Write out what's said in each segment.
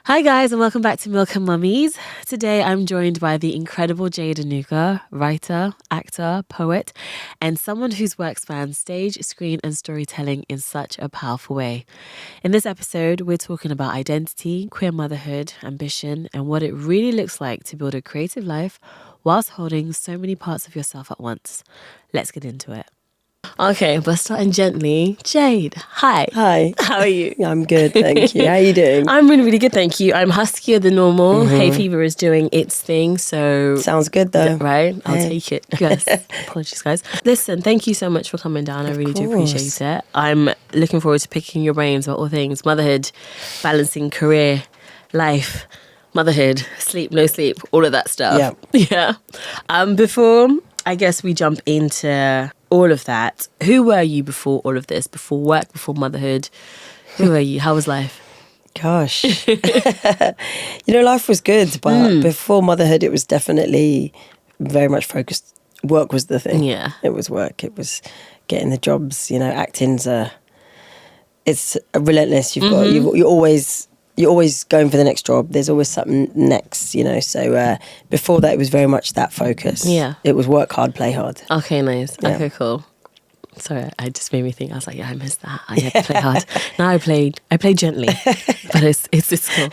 Hi guys and welcome back to Milk Mummies. Today I'm joined by the incredible Jade Anouka, writer, actor, poet, and someone whose work spans stage, screen and storytelling in such a powerful way. In this episode, we're talking about identity, queer motherhood, ambition, and what it really looks like to build a creative life whilst holding so many parts of yourself at once. Let's get into it. Okay, but starting gently, Jade, hi. Hi. How are you? I'm good, thank you. How are you doing? I'm really, really good, thank you. I'm huskier than normal. Hay fever is doing its thing, so... Sounds good, though. Right? I'll take it. Yes. Apologies, guys. Listen, thank you so much for coming down. I really do appreciate it. I'm looking forward to picking your brains about all things motherhood, balancing career, life, motherhood, sleep, no sleep, all of that stuff. Yeah. Before, I guess we jump into... all of that. Who were you before all of this? Before work, before motherhood? Who were you? How was life? Gosh. Life was good, but before motherhood, it was definitely very much focused. Work was the thing. Yeah. It was work. It was getting the jobs. Acting's it's relentless. You're always going for the next job. There's always something next, So before that, it was very much that focus. Yeah. It was work hard, play hard. Okay, nice. Yeah. Okay, cool. Sorry, I just made me think. I was like, yeah, I missed that. I had to play hard. Now I played gently, but it's cool.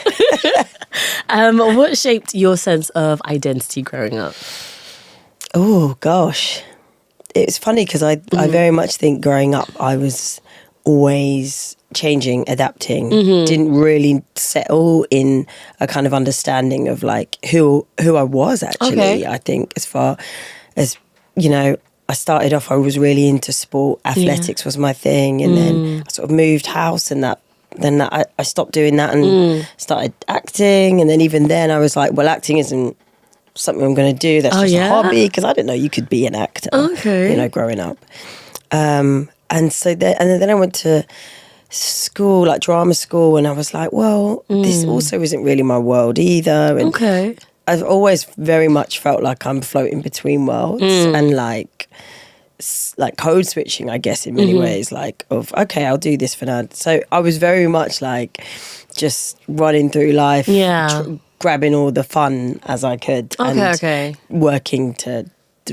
What shaped your sense of identity growing up? Oh, gosh. It's funny because I very much think growing up, I was always changing, adapting, didn't really settle in a kind of understanding of like who I was actually. Okay. I think as far as, I started off, I was really into sport. Athletics was my thing. And then I sort of moved house and then I stopped doing that and started acting. And then even then I was like, well, acting isn't something I'm going to do. That's just a hobby. Because I didn't know you could be an actor, growing up. And so then I went to school, like drama school, and I was like, well, this also isn't really my world either. And I've always very much felt like I'm floating between worlds and like code switching, I guess, in many ways, okay, I'll do this for now. So I was very much like just running through life, grabbing all the fun as I could and working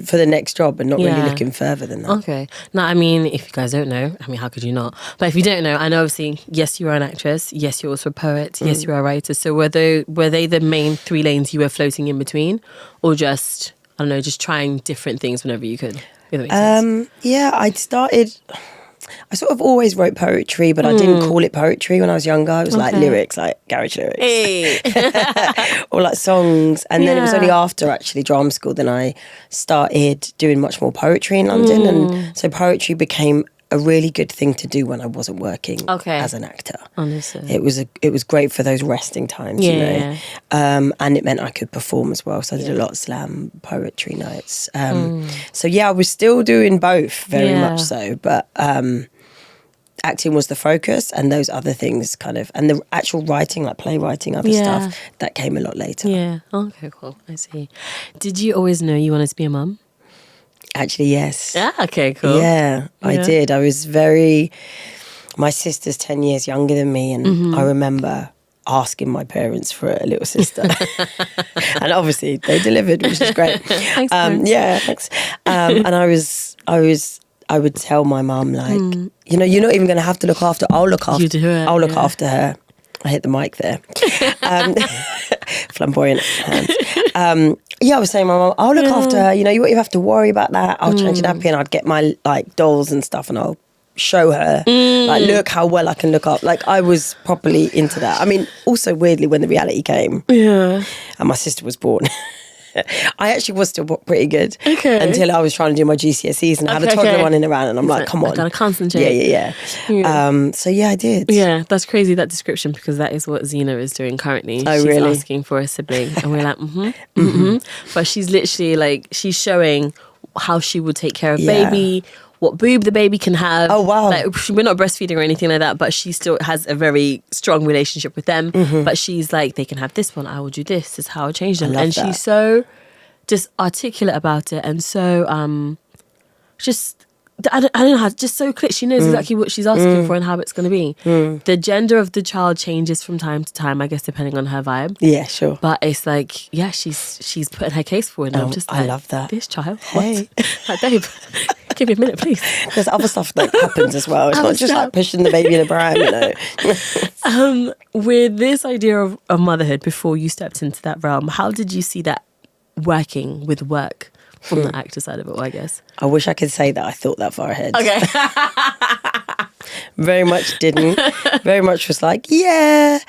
for the next job and not really looking further than that. Okay. Now, I mean, if you guys don't know, how could you not? But if you don't know, I know obviously, yes, you are an actress. Yes, you're also a poet. Yes, you are a writer. So were they the main three lanes you were floating in between? Or just, I don't know, just trying different things whenever you could? If that makes sense. Yeah, I sort of always wrote poetry, but I didn't call it poetry when I was younger. It was like lyrics, like garage lyrics. Hey. Or like songs. And then it was only after actually drama school then I started doing much more poetry in London. And so poetry became a really good thing to do when I wasn't working as an actor. Understood. It was great for those resting times, and it meant I could perform as well. So I did a lot of slam poetry nights. So I was still doing both very much so, but acting was the focus, and those other things and the actual writing, like playwriting, other stuff, that came a lot later. Yeah. Okay, cool. I see. Did you always know you wanted to be a mum? Actually, yes. Yeah, okay, cool. Yeah, I did. My sister's 10 years younger than me, and I remember asking my parents for a little sister. And obviously they delivered, which is great. Thanks, thanks. And I would tell my mum, like, you're not even going to have to look after, I'll look after, You do it, I'll look after her. I hit the mic there. Flamboyant hands. I was saying, my mum, I'll look after her. You won't even have to worry about that. I'll change it nappy and I'd get my like dolls and stuff and I'll show her, like, look how well I can look up. Like, I was properly into that. I mean, also weirdly, when the reality came and my sister was born, I actually was still pretty good until I was trying to do my GCSEs and I had a toddler running around and I'm like, come on. I gotta concentrate. Yeah. So I did. Yeah, that's crazy, that description, because that is what Zena is doing currently. Oh, she's really? asking for a sibling and we're like, But she's literally like, she's showing how she would take care of baby, what boob the baby can have. Oh, wow. Like, we're not breastfeeding or anything like that, but she still has a very strong relationship with them. But she's like, they can have this one, I will do this is how I change them. And she's so just articulate about it and so just I don't know how, just so clear. She knows exactly what she's asking for and how it's going to be. The gender of the child changes from time to time, I guess, depending on her vibe. Yeah, sure. But it's like, yeah, she's putting her case forward. And I'm just like, I love that. This child, Hey. what? Like, babe, give me a minute, please. There's other stuff that happens as well. It's not just like pushing the baby in a pram, With this idea of motherhood, before you stepped into that realm, how did you see that working with work from the actor side of it, I guess? I wish I could say that I thought that far ahead. Okay. Very much didn't. Very much was like, yeah,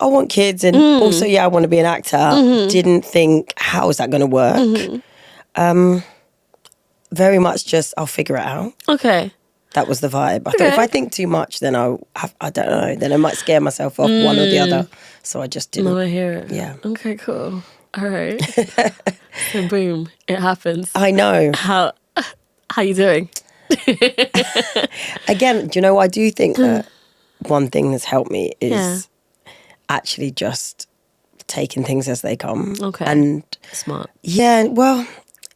I want kids. And also, yeah, I want to be an actor. Didn't think, how is that going to work? Very much just, I'll figure it out. Okay. That was the vibe. I thought if I think too much, then I don't know, then I might scare myself off one or the other. So I just didn't. No, I hear it. Yeah. Okay, cool. All right. So boom, it happens. I know. How you doing? Again, do you know, I do think that one thing that's helped me is actually just taking things as they come. Okay. And Smart. yeah, well,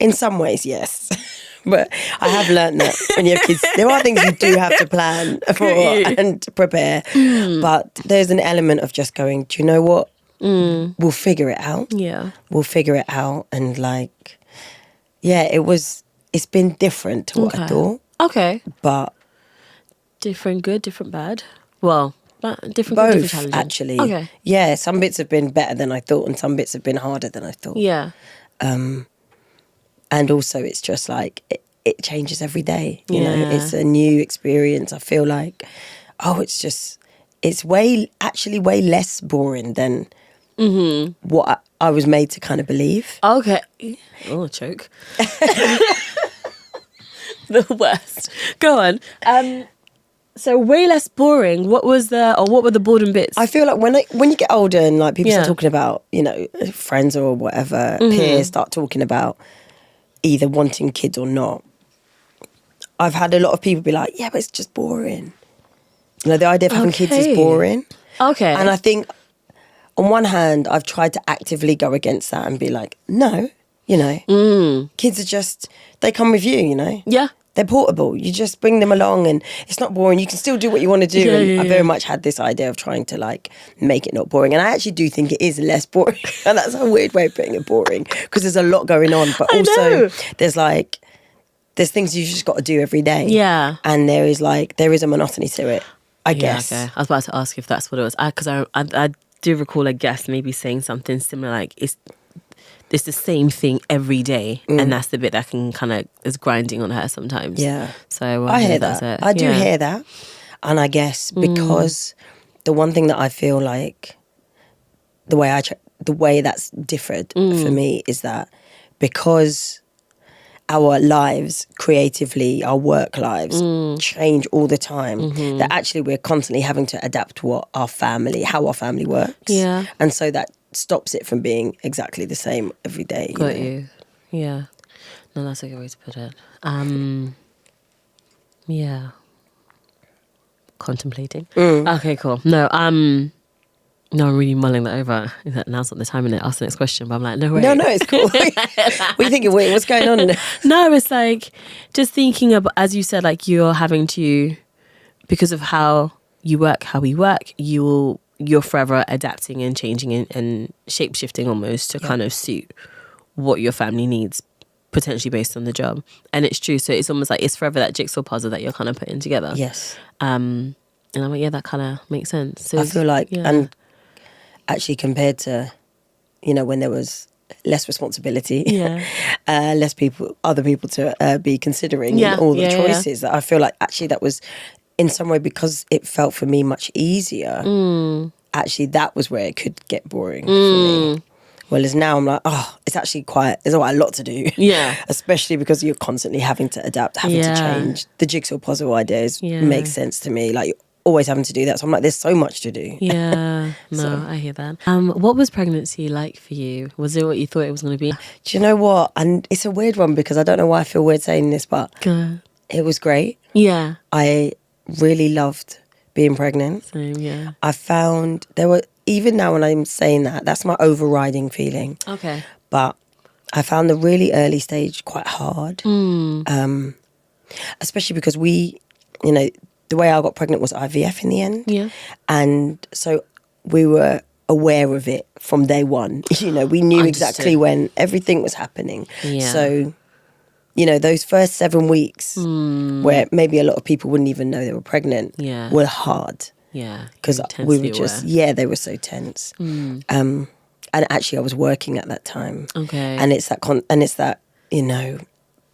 in some ways, yes. But I have learned that when you have kids, there are things you do have to plan for and prepare. But there's an element of just going, do you know what? We'll figure it out. Yeah. We'll figure it out. And like, yeah, it's been different to what I thought. Okay. But Different good, different bad? Well, different both, good, different challenging. actually. Okay. Yeah, some bits have been better than I thought and some bits have been harder than I thought. Yeah. And also it's just like, it changes every day. You know, Yeah. it's a new experience. I feel like, it's way less boring than what I was made to kind of believe. Okay. Oh, choke. The worst. Go on. So way less boring. What were the boredom bits? I feel like when you get older and like people start talking about, you know, friends or whatever, peers start talking about either wanting kids or not. I've had a lot of people be like, yeah, but it's just boring. You know, the idea of having kids is boring. Okay. And I think on one hand, I've tried to actively go against that and be like, no, you know, kids are just, they come with you, you know. Yeah. They're portable. You just bring them along and it's not boring. You can still do what you want to do. Yeah, and yeah, I very much had this idea of trying to like make it not boring. And I actually do think it is less boring. And that's a weird way of putting it, boring, because there's a lot going on. But also there's things you just got to do every day. Yeah. And there is a monotony to it, I guess. Okay. I was about to ask if that's what it was. Because I do recall a guest maybe saying something similar, like it's the same thing every day, and that's the bit that can kind of is grinding on her sometimes. Yeah. So I hear that's that. it. I do hear that. And I guess because the one thing that I feel like the way that's differed for me is that because our lives creatively, our work lives change all the time, that actually we're constantly having to adapt to how our family works. Yeah. And so that stops it from being exactly the same every day. Got you. Yeah. No, that's a good way to put it. Yeah. Contemplating. Okay, cool. No, I'm really mulling that over. Now's not the time to ask the next question, but I'm like, no way. No, it's cool. What are you thinking? Wait, what's going on? No, it's like just thinking about, as you said, like you're having to, because of how you work, how we work, you're forever adapting and changing and shape shifting almost to kind of suit what your family needs, potentially based on the job. And it's true. So it's almost like it's forever that jigsaw puzzle that you're kind of putting together. Yes. And I'm like, yeah, that kind of makes sense. So I feel like, and actually compared to, you know, when there was less responsibility, other people to be considering and all the choices, that I feel like actually that was in some way, because it felt for me much easier, actually that was where it could get boring for me. Whereas now I'm like, it's actually there's quite a lot to do. Yeah. Especially because you're constantly having to adapt, having to change. The jigsaw puzzle ideas make sense to me. Like, you're always having to do that. So I'm like, there's so much to do. Yeah. No, I hear that. What was pregnancy like for you? Was it what you thought it was going to be? Do you know what? And it's a weird one because I don't know why I feel weird saying this, but it was great. Yeah. I really loved being pregnant. Same, yeah. I found even now when I'm saying that, that's my overriding feeling. Okay. But I found the really early stage quite hard. especially because we, you know, the way I got pregnant was IVF in the end. Yeah. And so we were aware of it from day one. You know, we knew exactly when everything was happening. Yeah. So, you know, those first 7 weeks where maybe a lot of people wouldn't even know they were pregnant were hard. Yeah. Because we were just, they were so tense. And actually I was working at that time. Okay. And it's that, you know,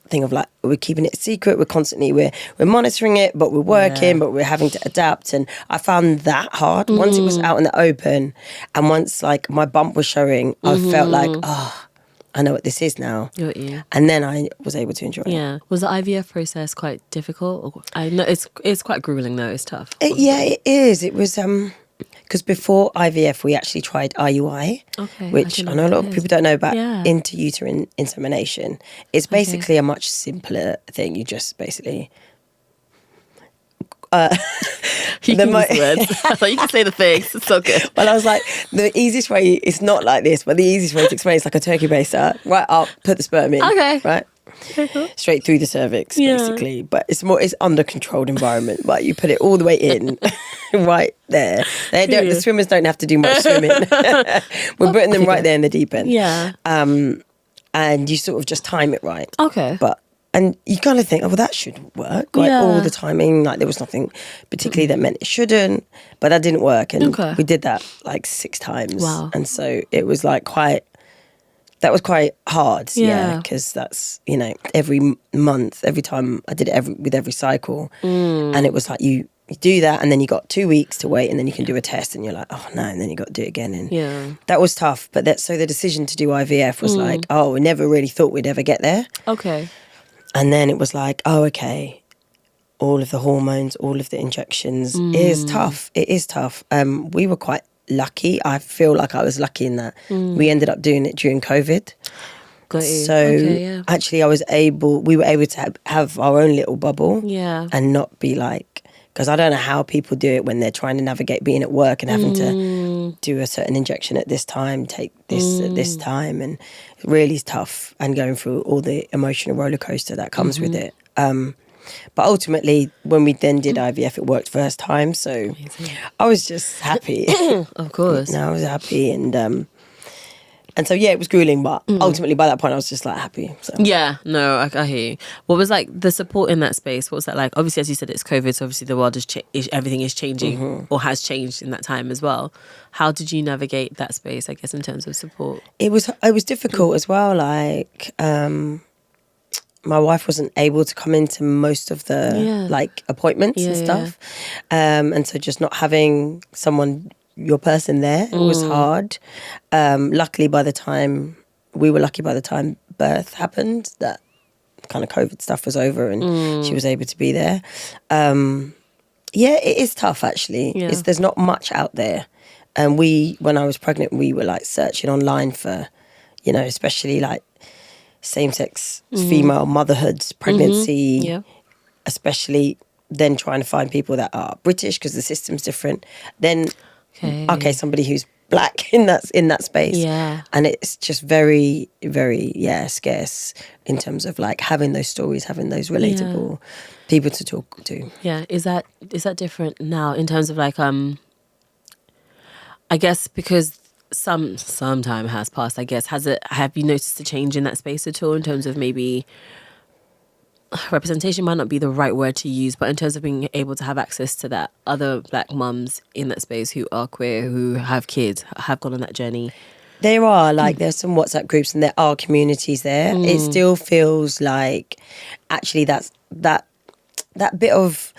thing of like, we're keeping it a secret, we're monitoring it, but we're working, but we're having to adapt. And I found that hard. Once it was out in the open and once like my bump was showing, I felt like, I know what this is now. Got you. And then I was able to enjoy it. Yeah. Was the IVF process quite difficult? I know it's quite grueling though, it's tough. It is. It was because before IVF we actually tried IUI, which I know a lot of people don't know about intrauterine insemination. It's basically a much simpler thing. You just basically you can use words. I thought you can say the things. It's so good. Well, I was like, the easiest way, it's not like this, but the easiest way to explain it's like a turkey baster. Right up, put the sperm in. Okay. Right? Straight through the cervix, basically. But it's under controlled environment. But you put it all the way in, right there. The swimmers don't have to do much swimming. We're putting them right there in the deep end. Yeah. And you sort of just time it right. Okay. And you kind of think, oh, well, that should work. Like all the timing, like there was nothing particularly that meant it shouldn't, but that didn't work. And we did that like 6 times. Wow. And so it was like that was quite hard. Yeah. Because that's, you know, every month, every time I did it with every cycle. And it was like you do that and then you got 2 weeks to wait and then you can do a test and you're like, oh no, and then you got to do it again. And that was tough. But so the decision to do IVF was like, oh, we never really thought we'd ever get there. Okay. And then it was like, oh, okay, all of the hormones, all of the injections is tough. It is tough. We were quite lucky. I feel like I was lucky in that we ended up doing it during COVID. Got you. So actually we were able to have our own little bubble and not be like, because I don't know how people do it when they're trying to navigate being at work and having to do a certain injection at this time, take this at this time, and it really is tough and going through all the emotional roller coaster that comes with it. But ultimately, when we then did IVF, it worked first time, so I was just happy. Of course. No, I was happy, and so it was grueling, but ultimately by that point I was just like happy. So. Yeah, no, I hear you. What was like the support in that space? What was that like? Obviously, as you said, it's COVID, so obviously the world is everything is changing or has changed in that time as well. How did you navigate that space, I guess, in terms of support? It was difficult as well. Like my wife wasn't able to come into most of the like appointments and stuff, and so just not having your person there, it was hard. Luckily, by the time birth happened, that kind of COVID stuff was over and she was able to be there. It is tough actually. There's not much out there. And when I was pregnant, we were like searching online for, you know, especially like same-sex female motherhood, pregnancy, especially then trying to find people that are British because the system's different. Then somebody who's black in that space, and it's just very, very scarce in terms of like having those stories, having those relatable people to talk to. Yeah, is that different now in terms of like I guess because some time has passed. I guess have you noticed a change in that space at all in terms of maybe representation might not be the right word to use, but in terms of being able to have access to that other black mums in that space who are queer, who have kids, have gone on that journey? There are there's some WhatsApp groups and there are communities there. It still feels like actually that bit of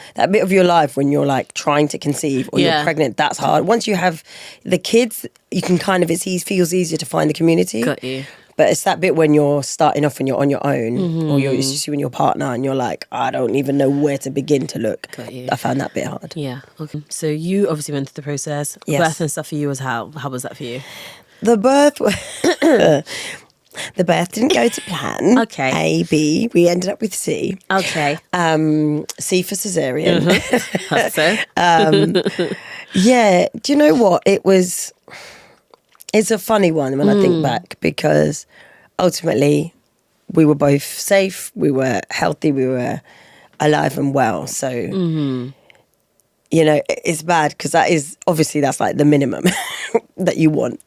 your life when you're like trying to conceive or you're pregnant, that's hard. Once you have the kids, you can kind of feels easier to find the community. Got you. But it's that bit when you're starting off and you're on your own, or it's just you and your partner, and you're like, I don't even know where to begin to look. Got you. I found that bit hard. Yeah. Okay. So you obviously went through the process. Yes. Birth and stuff for you was how was that for you? The birth, the birth didn't go to plan. Okay. A, B. We ended up with C. Okay. C for cesarean. So. Yeah. Do you know what? It's a funny one when I think back, because ultimately we were both safe, we were healthy, alive and well. So, you know, it's bad because that's like the minimum that you want.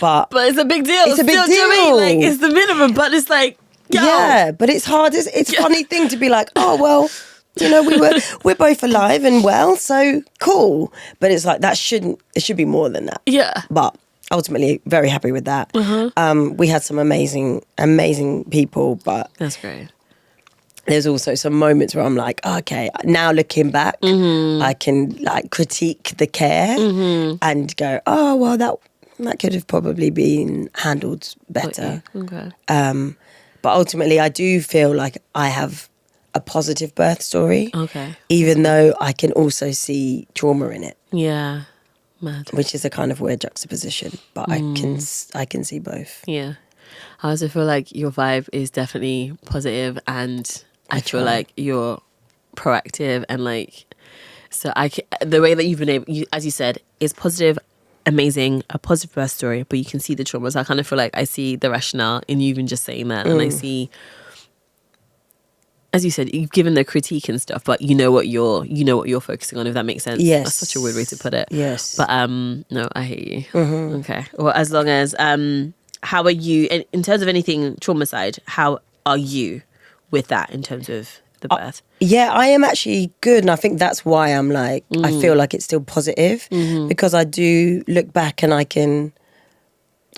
But it's a big deal. It's a big Still, do you know what I mean? deal. Like, it's the minimum, but it's like, yo. yeah, but it's hard. It's a funny thing to be like, oh, well, you know, we're both alive and well, so cool. But it's like, it should be more than that. Yeah. But ultimately, very happy with that. We had some amazing people, but That's great. there's also some moments where I'm like, okay, now looking back, I can like critique the care and go, oh, well, that could have probably been handled better. Okay. But ultimately, I do feel like I have a positive birth story. Okay. Even though I can also see trauma in it. Yeah. Mad. Which is a kind of weird juxtaposition, but I can see both. Yeah. I also feel like your vibe is definitely positive, and I feel like you're proactive, and like, so the way that you've been able, as you said, is positive, amazing, a positive birth story, but you can see the trauma. So I kind of feel like I see the rationale in you even just saying that, and I see, as you said, you've given the critique and stuff, but you know what you're focusing on, if that makes sense. Yes. That's such a weird way to put it. Yes. But no, I hear you. Okay. Well, as long as how are you in terms of anything trauma side? How are you with that in terms of the birth? Yeah, I am actually good, and I think that's why I'm like I feel like it's still positive because I do look back and I can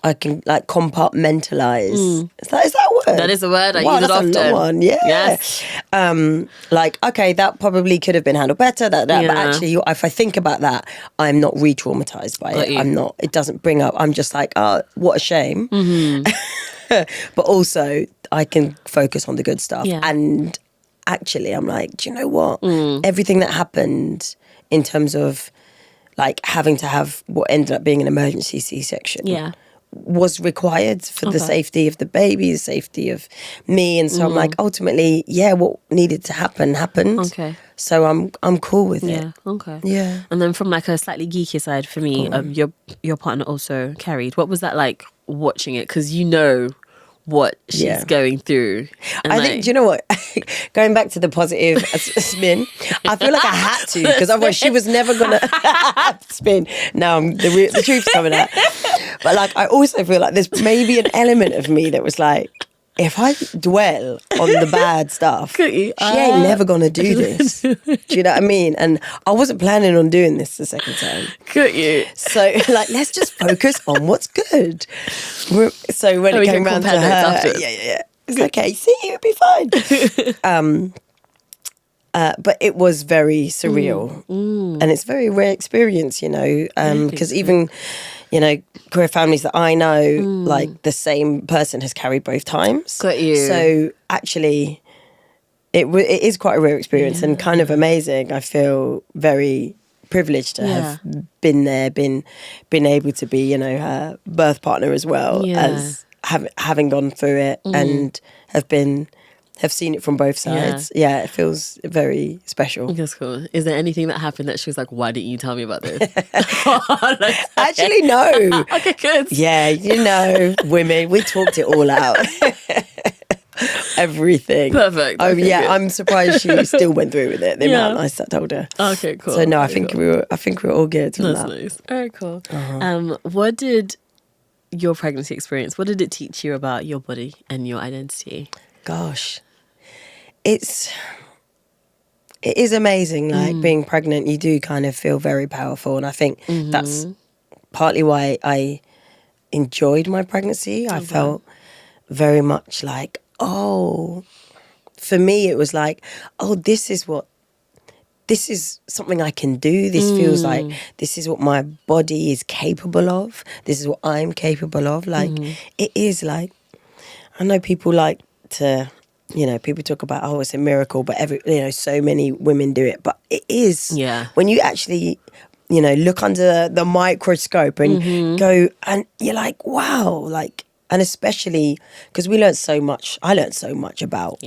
like compartmentalize. Is that a word? That is a word. I wow, use it often. That's a long one. Yeah. Yes. Like, okay, that probably could have been handled better. But actually, if I think about that, I'm not re-traumatized by it. I'm not. It doesn't bring up. I'm just like, oh, what a shame. But also, I can focus on the good stuff. Yeah. And actually, I'm like, do you know what? Everything that happened in terms of like having to have what ended up being an emergency C-section. Yeah. Was required for the safety of the baby, the safety of me, and so I'm like, ultimately, yeah, what needed to happen happened. Okay. So I'm cool with it. Yeah. Okay. Yeah. And then from like a slightly geeky side for me, your partner also carried. What was that like watching it? Because you know what she's going through. And I think, do you know what? Going back to the positive spin, I feel like I had to, because otherwise she was never going to spin. Now the truth's coming out. But like, I also feel like there's maybe an element of me that was like, if I dwell on the bad stuff, she ain't never going to do this. Do you know what I mean? And I wasn't planning on doing this the second time. Could you? So, like, let's just focus on what's good. So when it came around to her, it's okay, see, it'll be fine. But it was very surreal. And it's a very rare experience, you know, because even... you know, queer families that I know, like the same person has carried both times. Got you. So actually, it is quite a rare experience and kind of amazing. I feel very privileged to have been there, been able to be, you know, her birth partner as well as having gone through it and have seen it from both sides. Yeah, it feels very special. That's cool. Is there anything that happened that she was like, why didn't you tell me about this? Actually, no. Okay, good. Yeah, you know, women, we talked it all out. Everything. Perfect. Oh, Okay, yeah, good. I'm surprised she still went through with it. The amount I told her. Okay, cool. So no, I Very think cool. I think we were all good from That's that. nice. Very cool. What did your pregnancy experience, what did it teach you about your body and your identity? Gosh. It is amazing, like being pregnant, you do kind of feel very powerful, and I think that's partly why I enjoyed my pregnancy. I felt very much like, for me it was like, this is something I can do. This feels like this is what my body is capable of. This is what I'm capable of. Like it is like, I know people like to, you know, people talk about, it's a miracle, but so many women do it. But it is. Yeah. When you actually, you know, look under the microscope and go, and you're like, wow, like, and especially because I learned so much about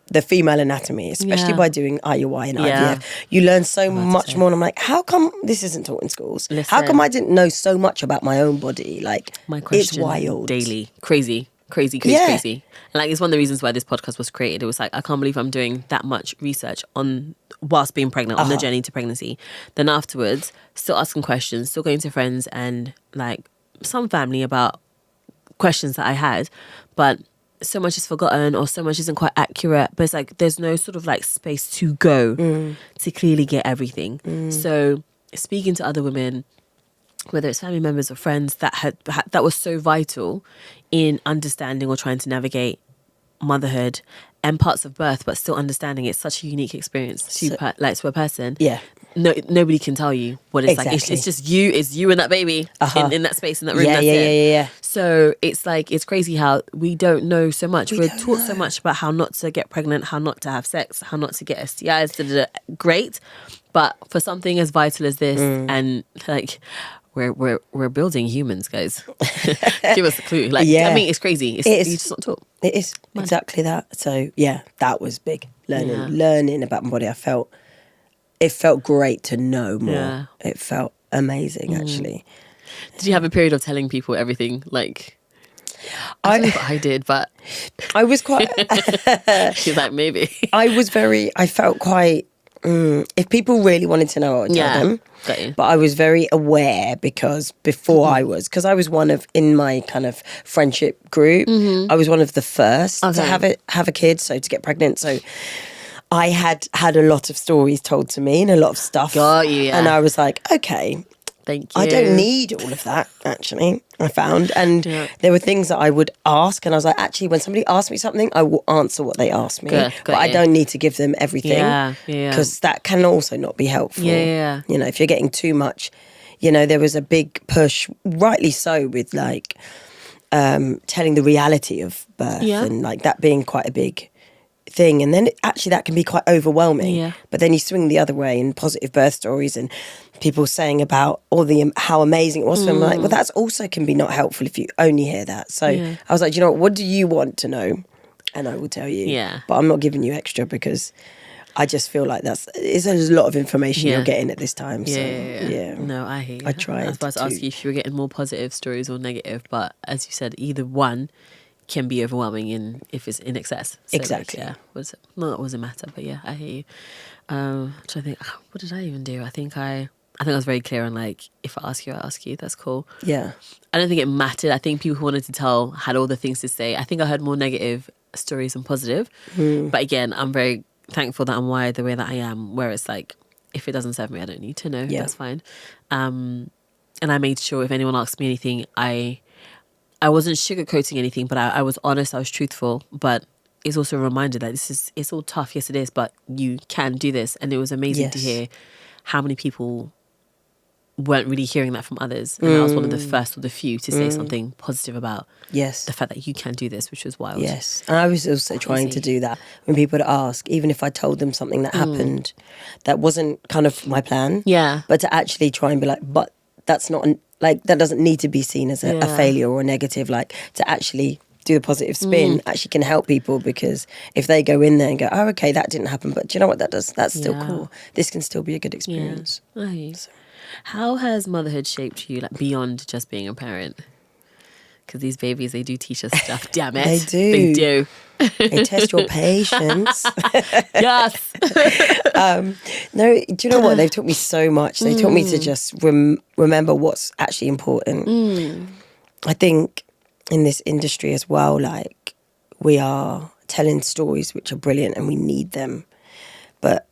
the female anatomy, especially by doing IUI and IVF. You learn so much more. And I'm like, how come this isn't taught in schools? Listen, how come I didn't know so much about my own body? Like, my question it's wild. Daily. Crazy. crazy. And like, it's one of the reasons why this podcast was created. It was like, I can't believe I'm doing that much research on whilst being pregnant, on the journey to pregnancy. Then afterwards, still asking questions, still going to friends and like some family about questions that I had, but so much is forgotten or so much isn't quite accurate. But it's like there's no sort of like space to go to clearly get everything. So speaking to other women, whether it's family members or friends that was so vital in understanding or trying to navigate motherhood and parts of birth, but still understanding it's such a unique experience to a person. Yeah. Nobody can tell you what it's like. It's just you. It's you and that baby in that space, in that room. Yeah. So it's like, it's crazy how we don't know so much. We're taught so much about how not to get pregnant, how not to have sex, how not to get STIs. Great, but for something as vital as this, and like we're building humans, guys. Give us a clue. Like, I mean, it's crazy. It is. You just not taught. It is exactly that. So yeah, that was big. Learning about my body. It felt great to know more. Yeah. It felt amazing, actually. Did you have a period of telling people everything? Like, I don't know what I did, but I was quite. She's like, maybe. I felt quite. If people really wanted to know, I would tell them. Got you. But I was very aware because before I was one of, in my kind of friendship group, I was one of the first to have a kid, so to get pregnant. So I had a lot of stories told to me and a lot of stuff. Got you, yeah. And I was like, okay, thank you. I don't need all of that, actually, I found. And there were things that I would ask. And I was like, actually, when somebody asks me something, I will answer what they ask me. But I don't need to give them everything. Yeah. Because that can also not be helpful. Yeah. You know, if you're getting too much, you know, there was a big push, rightly so, with like telling the reality of birth and like that being quite a big thing. And then actually that can be quite overwhelming. But then you swing the other way in positive birth stories and people saying about all the how amazing it was. So I'm like, well, that's also can be not helpful if you only hear that. So I was like, you know what do you want to know? And I will tell you. But I'm not giving you extra because I just feel like there's a lot of information you're getting at this time. So yeah. No, I hear you. I tried. I was about to ask you if you were getting more positive stories or negative, but as you said, either one can be overwhelming if it's in excess. So exactly. Like, it wasn't matter, but yeah, I hear you. So I think, what did I even do? I think I was very clear on like, if I ask you, that's cool. Yeah. I don't think it mattered. I think people who wanted to tell had all the things to say. I think I heard more negative stories than positive. But again, I'm very thankful that I'm wired the way that I am, where it's like, if it doesn't serve me, I don't need to know. That's fine. And I made sure if anyone asked me anything, I wasn't sugarcoating anything, but I was honest, I was truthful. But it's also a reminder that it's all tough. Yes, it is, but you can do this. And it was amazing to hear how many people weren't really hearing that from others. And I was one of the first or the few to say something positive about the fact that you can do this, which was wild. Yes. And I was also trying to do that when people would ask, even if I told them something that happened that wasn't kind of my plan. Yeah. But to actually try and be like, but that's not... Like, that doesn't need to be seen as a failure or a negative. Like, to actually do the positive spin actually can help people, because if they go in there and go, oh, okay, that didn't happen, but do you know what that does? That's still cool. This can still be a good experience. Yeah. So. How has motherhood shaped you, like, beyond just being a parent? Because these babies, they do teach us stuff, damn it. They do. They do. They test your patience. Yes. No, do you know what? They've taught me so much. They taught me to just remember what's actually important. I think in this industry as well, like, we are telling stories which are brilliant and we need them. But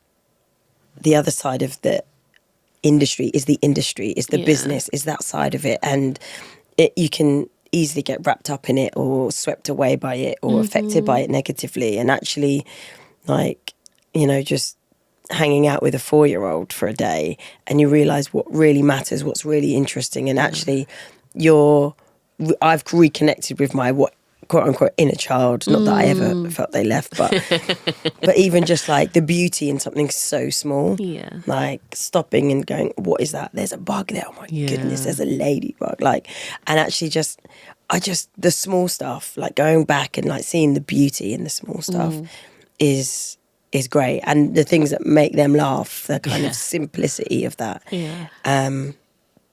the other side of the industry, is the business, is that side of it. And you can easily get wrapped up in it or swept away by it or affected by it negatively. And actually, like, you know, just hanging out with a 4-year-old for a day and you realise what really matters, what's really interesting. And actually I've reconnected with my quote unquote inner child. Not that I ever felt they left, but even just like the beauty in something so small. Yeah. Like stopping and going, what is that? There's a bug there. Oh my goodness, there's a ladybug. Like, and actually the small stuff, like going back and like seeing the beauty in the small stuff is great. And the things that make them laugh, the kind of simplicity of that. Yeah.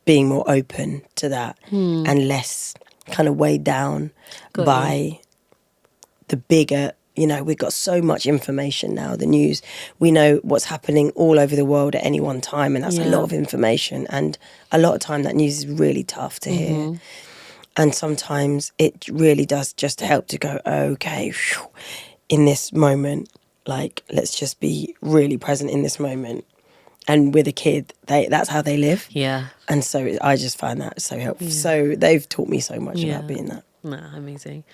Being more open to that and less kind of weighed down by the bigger, we've got so much information now, the news. We know what's happening all over the world at any one time, and that's a lot of information. And a lot of time that news is really tough to hear. And sometimes it really does just help to go, okay, in this moment, like, let's just be really present in this moment. And with a kid, that's how they live. Yeah. And so I just find that so helpful. Yeah. So they've taught me so much about being that. No, amazing.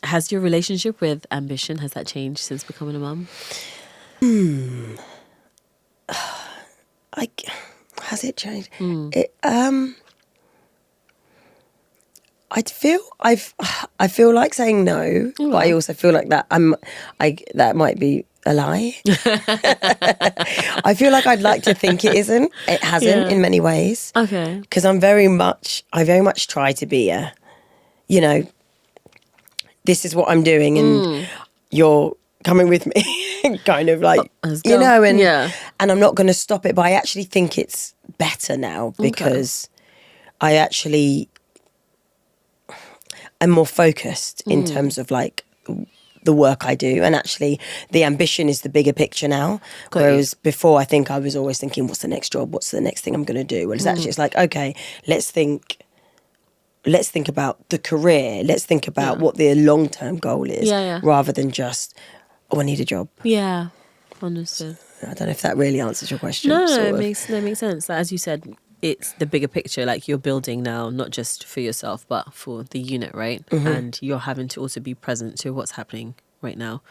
Has your relationship with ambition, has that changed since becoming a mum? Has it changed? I feel like saying no, but I also feel like that that might be a lie. I feel like I'd like to think it isn't. It hasn't in many ways. Okay. Because I very much try to be this is what I'm doing and you're coming with me, kind of like, and I'm not going to stop it. But I actually think it's better now because I actually am more focused in terms of like the work I do, and actually the ambition is the bigger picture now. Whereas before, I think I was always thinking, what's the next job? What's the next thing I'm going to do? Well, it's like, okay, let's think about the career. Let's think about what the long-term goal is, rather than just, I need a job. Yeah, understood. I don't know if that really answers your question. No, it makes sense. Like, as you said, it's the bigger picture. Like, you're building now, not just for yourself, but for the unit, right? And you're having to also be present to what's happening right now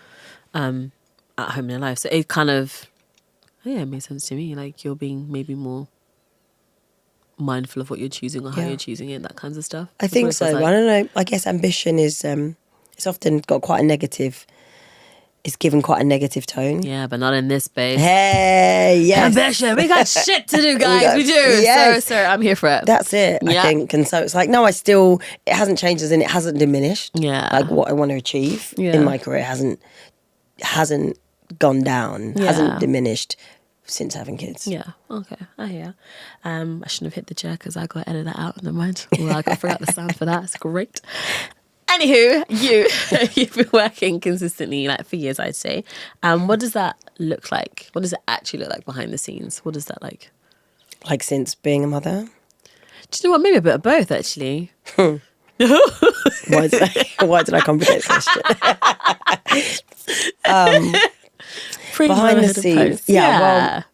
at home in your life. So it kind of, it makes sense to me. Like, you're being maybe more mindful of what you're choosing or how you're choosing it, that kinds of stuff. I think so. Like, I don't know. I guess ambition is, it's often got quite a negative, it's given quite a negative tone. Yeah, but not in this space. Hey, yes. Ambition. We got shit to do, guys. We do. Yes. So I'm here for it. That's it, I think. And so it's like, no, it hasn't changed as in it hasn't diminished. Yeah. Like what I want to achieve in my career hasn't gone down, hasn't diminished since having kids. Yeah, okay, I hear. I shouldn't have hit the chair because I got to edit that out. Never mind. Well, I forgot the sound for that. It's great. Anywho, you've been working consistently, like, for years, I'd say. What does that look like? What does it actually look like behind the scenes? What is that like? Like, since being a mother? Do you know what? Maybe a bit of both, actually. Why did I complicate the question? Behind the scenes, well,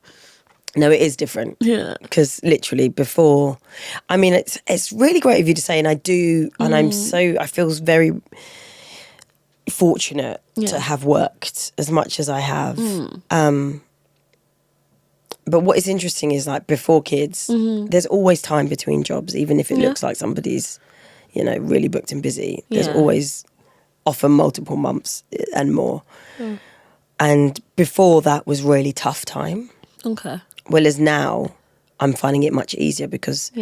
no, it is different. Yeah, because literally before, I mean, it's really great of you to say, and I do, and I feel very fortunate to have worked as much as I have. But what is interesting is, like, before kids, there's always time between jobs, even if it looks like somebody's, really booked and busy. There's always often multiple months and more. And before that was really tough time. Okay. Whereas now I'm finding it much easier because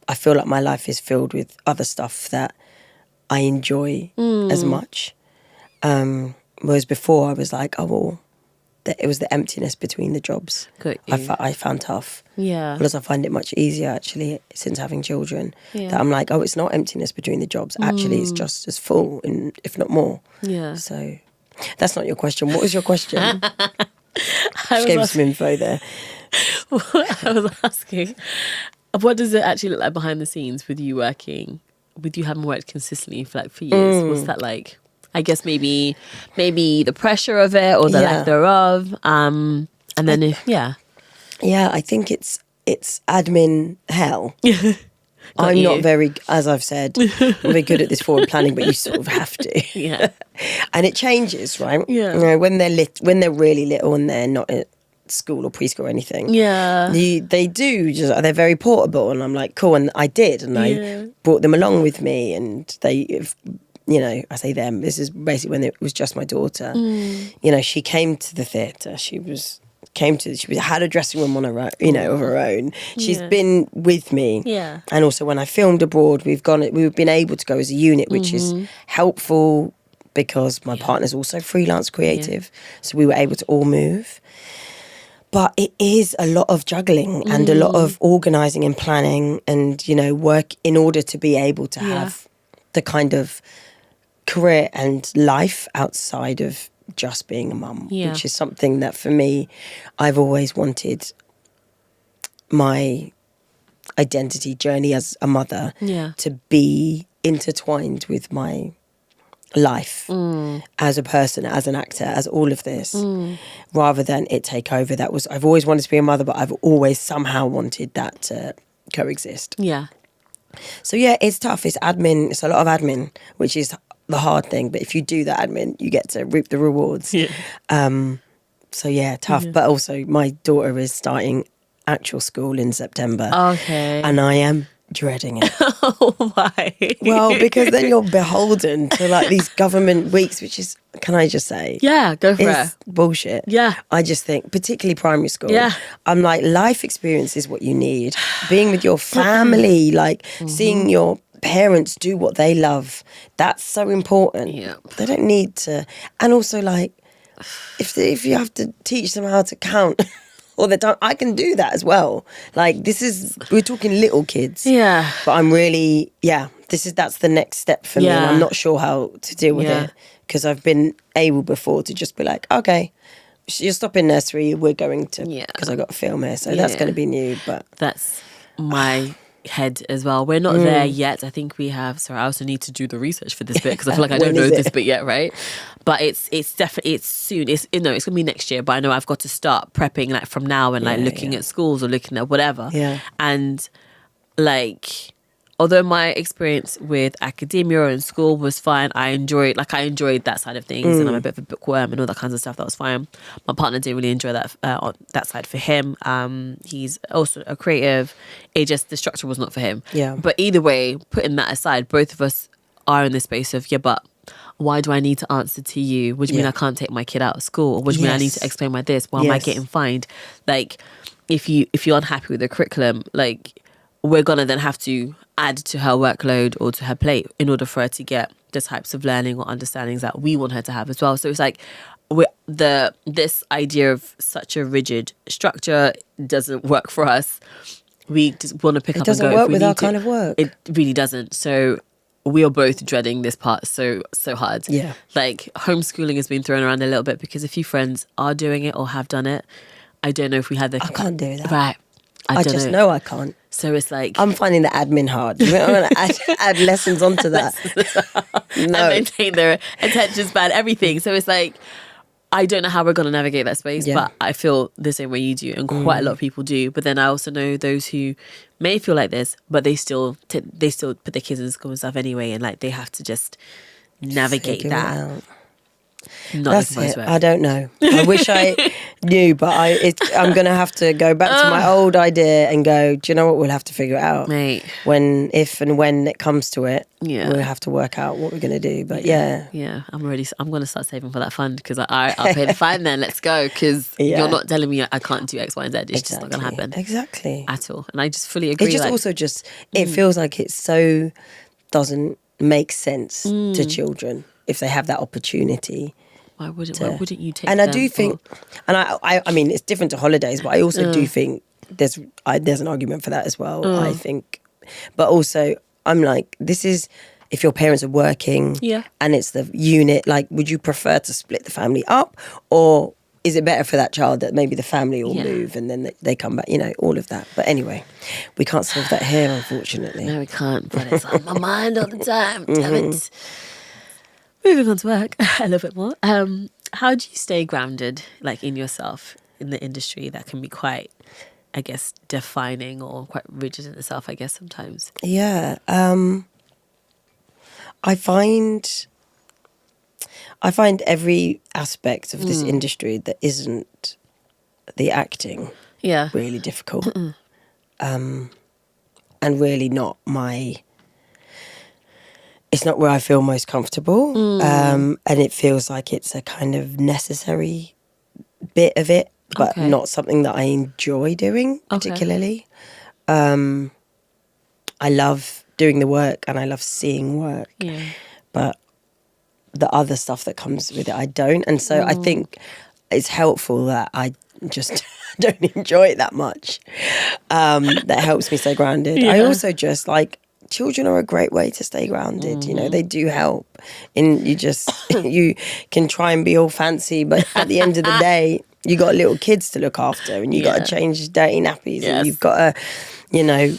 I feel like my life is filled with other stuff that I enjoy as much. Whereas before I was like, it was the emptiness between the jobs. I found tough. Yeah. Whereas I find it much easier actually since having children. Yeah. That I'm like, it's not emptiness between the jobs. Actually, it's just as full, if not more. Yeah. So that's not your question. What was your question? Just gave some info there. I was asking, what does it actually look like behind the scenes with you working, with you having worked consistently for years? What's that like? I guess maybe the pressure of it or the lack thereof. And then Yeah, I think it's admin hell. I'm not very, as I've said, I'm very good at this forward planning, but you sort of have to. Yeah. And it changes, right? Yeah. When they're really little and they're not at school or preschool or anything. Yeah. They're very portable, and I'm like, cool, and I did, and I brought them along with me, and I say them, this is basically when it was just my daughter. She came to the theatre, she had a dressing room on her own, of her own. She's been with me. Yeah. And also when I filmed abroad, we've been able to go as a unit, which is helpful because my partner's also freelance creative. So we were able to all move. But it is a lot of juggling and a lot of organising and planning and, work in order to be able to have the kind of career and life outside of just being a mum, which is something that for me, I've always wanted my identity journey as a mother to be intertwined with my life as a person, as an actor, as all of this, rather than it take over. I've always wanted to be a mother, but I've always somehow wanted that to coexist. Yeah. So yeah, it's tough. It's admin. It's a lot of admin, which is the hard thing. But if you do that admin, you get to reap the rewards. Yeah. So yeah, tough. But also, my daughter is starting actual school in September. Okay. And I am dreading it. Why? Well, because then you're beholden to like these government weeks, which is, can I just say? Yeah, go for it. Bullshit. Yeah. I just think, particularly primary school. Yeah. I'm like, life experience is what you need. Being with your family, like seeing your parents do what they love. That's so important. Yeah. They don't need to. And also like, if you have to teach them how to count all the time, I can do that as well. Like we're talking little kids. Yeah. But I'm really, that's the next step for me. And I'm not sure how to deal with it. Because I've been able before to just be like, okay, you're stopping nursery, we're going to, because I got to film here. So that's going to be new. But that's my head as well. We're not there yet. I think we have, sorry, I also need to do the research for this bit because I feel like I don't know this bit yet, right? But it's definitely, it's soon. It's gonna be next year, but I know I've got to start prepping like from now and like looking at schools or looking at whatever. Yeah. And like, although my experience with academia and school was fine, I enjoyed that side of things, and I'm a bit of a bookworm and all that kinds of stuff. That was fine. My partner didn't really enjoy that on that side for him. He's also a creative. It just, the structure was not for him. Yeah. But either way, putting that aside, both of us are in the space of but why do I need to answer to you? What do you mean I can't take my kid out of school? Or what do you mean I need to explain my this? Why am I getting fined? Like, if you're unhappy with the curriculum, like, we're gonna then have to add to her workload or to her plate in order for her to get the types of learning or understandings that we want her to have as well. So it's like this idea of such a rigid structure doesn't work for us. We just want to pick up and go. It doesn't work with our kind of work. It really doesn't. So we are both dreading this part so hard. Yeah. Like, homeschooling has been thrown around a little bit because a few friends are doing it or have done it. I don't know if we had the... I can't do that. Right. I just know I can't. So it's like... I'm finding the admin hard. I'm going to add lessons onto that. No. And maintain their attention span, everything. So it's like, I don't know how we're going to navigate that space, but I feel the same way you do, and quite a lot of people do. But then I also know those who may feel like this, but they still put their kids in school and stuff anyway, and like they have to just navigate that. That's it. I don't know. I wish I knew, but I'm going to have to go back to my old idea and go, do you know what? We'll have to figure it out. Mate. If and when it comes to it, we'll have to work out what we're going to do. But yeah. I'm going to start saving for that fund because I'll pay the fine then. Let's go, because you're not telling me I can't do X, Y, and Z. It's just not going to happen. Exactly. At all. And I just fully agree. It just also just, it feels like it so doesn't make sense to children if they have that opportunity. Why wouldn't you take and them? I do think, and I mean, it's different to holidays, but I also do think there's an argument for that as well, I think. But also, I'm like, this is, if your parents are working and it's the unit, like, would you prefer to split the family up, or is it better for that child that maybe the family will move and then they come back, all of that. But anyway, we can't solve that here, unfortunately. No, we can't, but it's on my mind all the time. Damn it. Moving on to work a little bit more. How do you stay grounded, like, in yourself, in the industry that can be quite, I guess, defining or quite rigid in itself, I guess, sometimes? Yeah. I find every aspect of this industry that isn't the acting really difficult. And really not it's not where I feel most comfortable. And it feels like it's a kind of necessary bit of it, but not something that I enjoy doing particularly. I love doing the work and I love seeing work. Yeah. But the other stuff that comes with it, I don't. And so I think it's helpful that I just don't enjoy it that much. That helps me stay grounded. I also just like children are a great way to stay grounded. You know, they do help. And you just, you can try and be all fancy, but at the end of the day, you got little kids to look after, and you got to change dirty nappies, and you've got to, you know,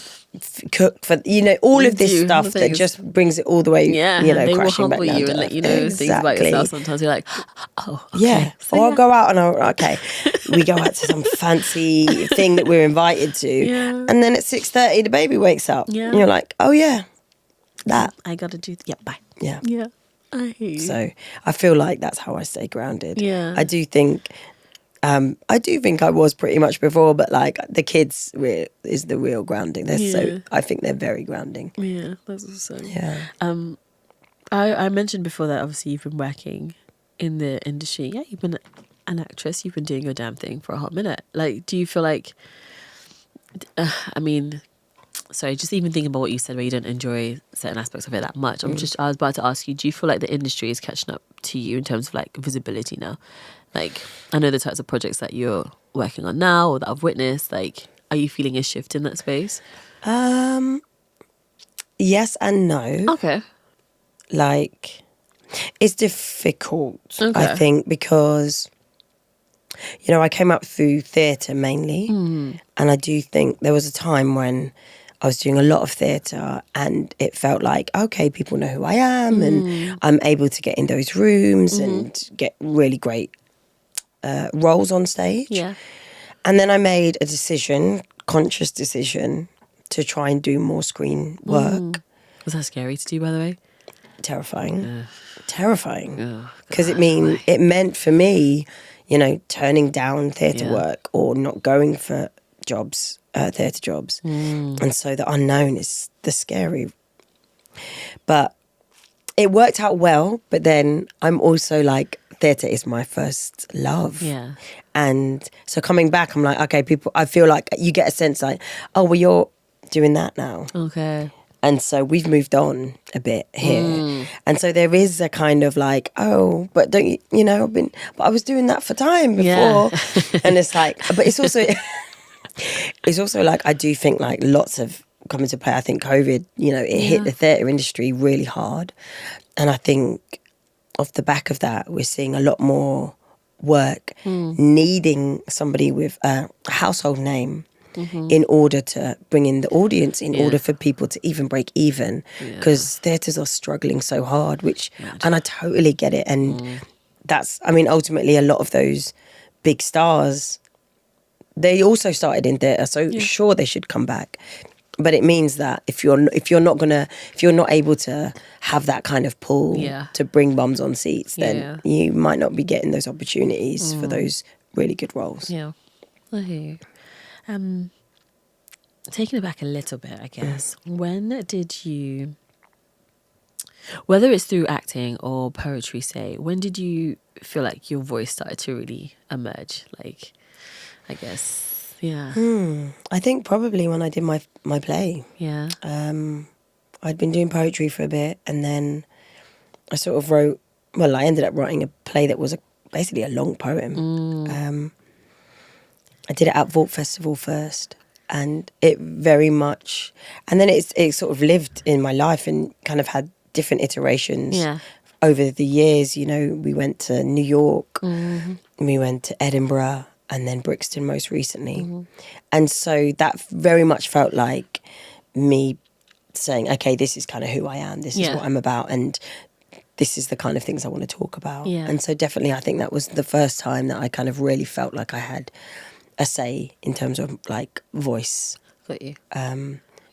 cook for, you know, all of this stuff that just brings it all the way, you know, they will crashing back humble down you to and let earth. you know things about yourself. Sometimes you're like, oh, okay. Yeah. So, Or I'll go out and okay, we go out to some fancy thing that we're invited to, and then at 6:30 the baby wakes up. Yeah. And you're like, oh yeah, that. I gotta do, bye. Yeah. Yeah. I hear you. So I feel like that's how I stay grounded. Yeah. I do think I was pretty much before, but like the kids is the real grounding. I think they're very grounding. Yeah, that's awesome. Yeah. I mentioned before that obviously you've been working in the industry. Yeah, you've been an actress. You've been doing your damn thing for a hot minute. Like, do you feel like, just even thinking about what you said where you don't enjoy certain aspects of it that much. I was about to ask you, do you feel like the industry is catching up to you in terms of like visibility now? Like, I know the types of projects that you're working on now or that I've witnessed. Like, are you feeling a shift in that space? Yes and no. Okay. Like, it's difficult, Okay. I think, because, you know, I came up through theatre mainly, and I do think there was a time when I was doing a lot of theatre and it felt like, okay, people know who I am and I'm able to get in those rooms and get really great roles on stage. Yeah. And then I made a conscious decision, to try and do more screen work. Was that scary to do, by the way? Terrifying. Because it meant for me, you know, turning down theatre work or not going for jobs, theatre jobs. And so the unknown is the scary. But it worked out well, but then I'm also like, theatre is my first love. Yeah. And so coming back, I'm like, okay, I feel like you get a sense like, oh, well, you're doing that now. Okay. And so we've moved on a bit here. And so there is a kind of like, oh, but don't you know, but I was doing that for time before. Yeah. And it's like, but it's also, like, I do think like lots of come into play. I think COVID, you know, it hit the theatre industry really hard. And I think off the back of that, we're seeing a lot more work needing somebody with a household name in order to bring in the audience, in order for people to even break even, because theatres are struggling so hard, and I totally get it. And that's, I mean, ultimately a lot of those big stars, they also started in theatre, so sure they should come back. But it means that if you're not able to have that kind of pull to bring bums on seats, then you might not be getting those opportunities for those really good roles. Yeah. I hear you. Taking it back a little bit, I guess. When did you, whether it's through acting or poetry, say, when did you feel like your voice started to really emerge? Like, I guess, I think probably when I did my play. Yeah. I'd been doing poetry for a bit, and then I sort of I ended up writing a play that was basically a long poem. I did it at Vault Festival first, and it very much, and then it sort of lived in my life and kind of had different iterations over the years. You know, we went to New York, we went to Edinburgh, and then Brixton most recently. And so that very much felt like me saying, okay, this is kind of who I am, this is what I'm about, and this is the kind of things I want to talk about. And so definitely I think that was the first time that I kind of really felt like I had a say in terms of like voice. Got you.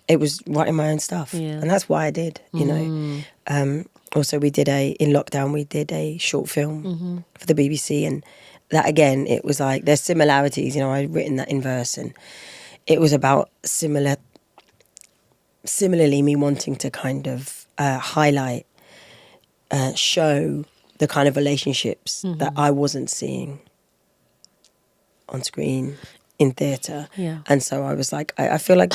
It was writing my own stuff, and that's why I did, you know. Also in lockdown we did a short film for the BBC, and that again, it was like there's similarities, you know. I'd written that in verse, and it was about similarly me wanting to kind of highlight, show the kind of relationships that I wasn't seeing on screen in theatre. And so I was like, I feel like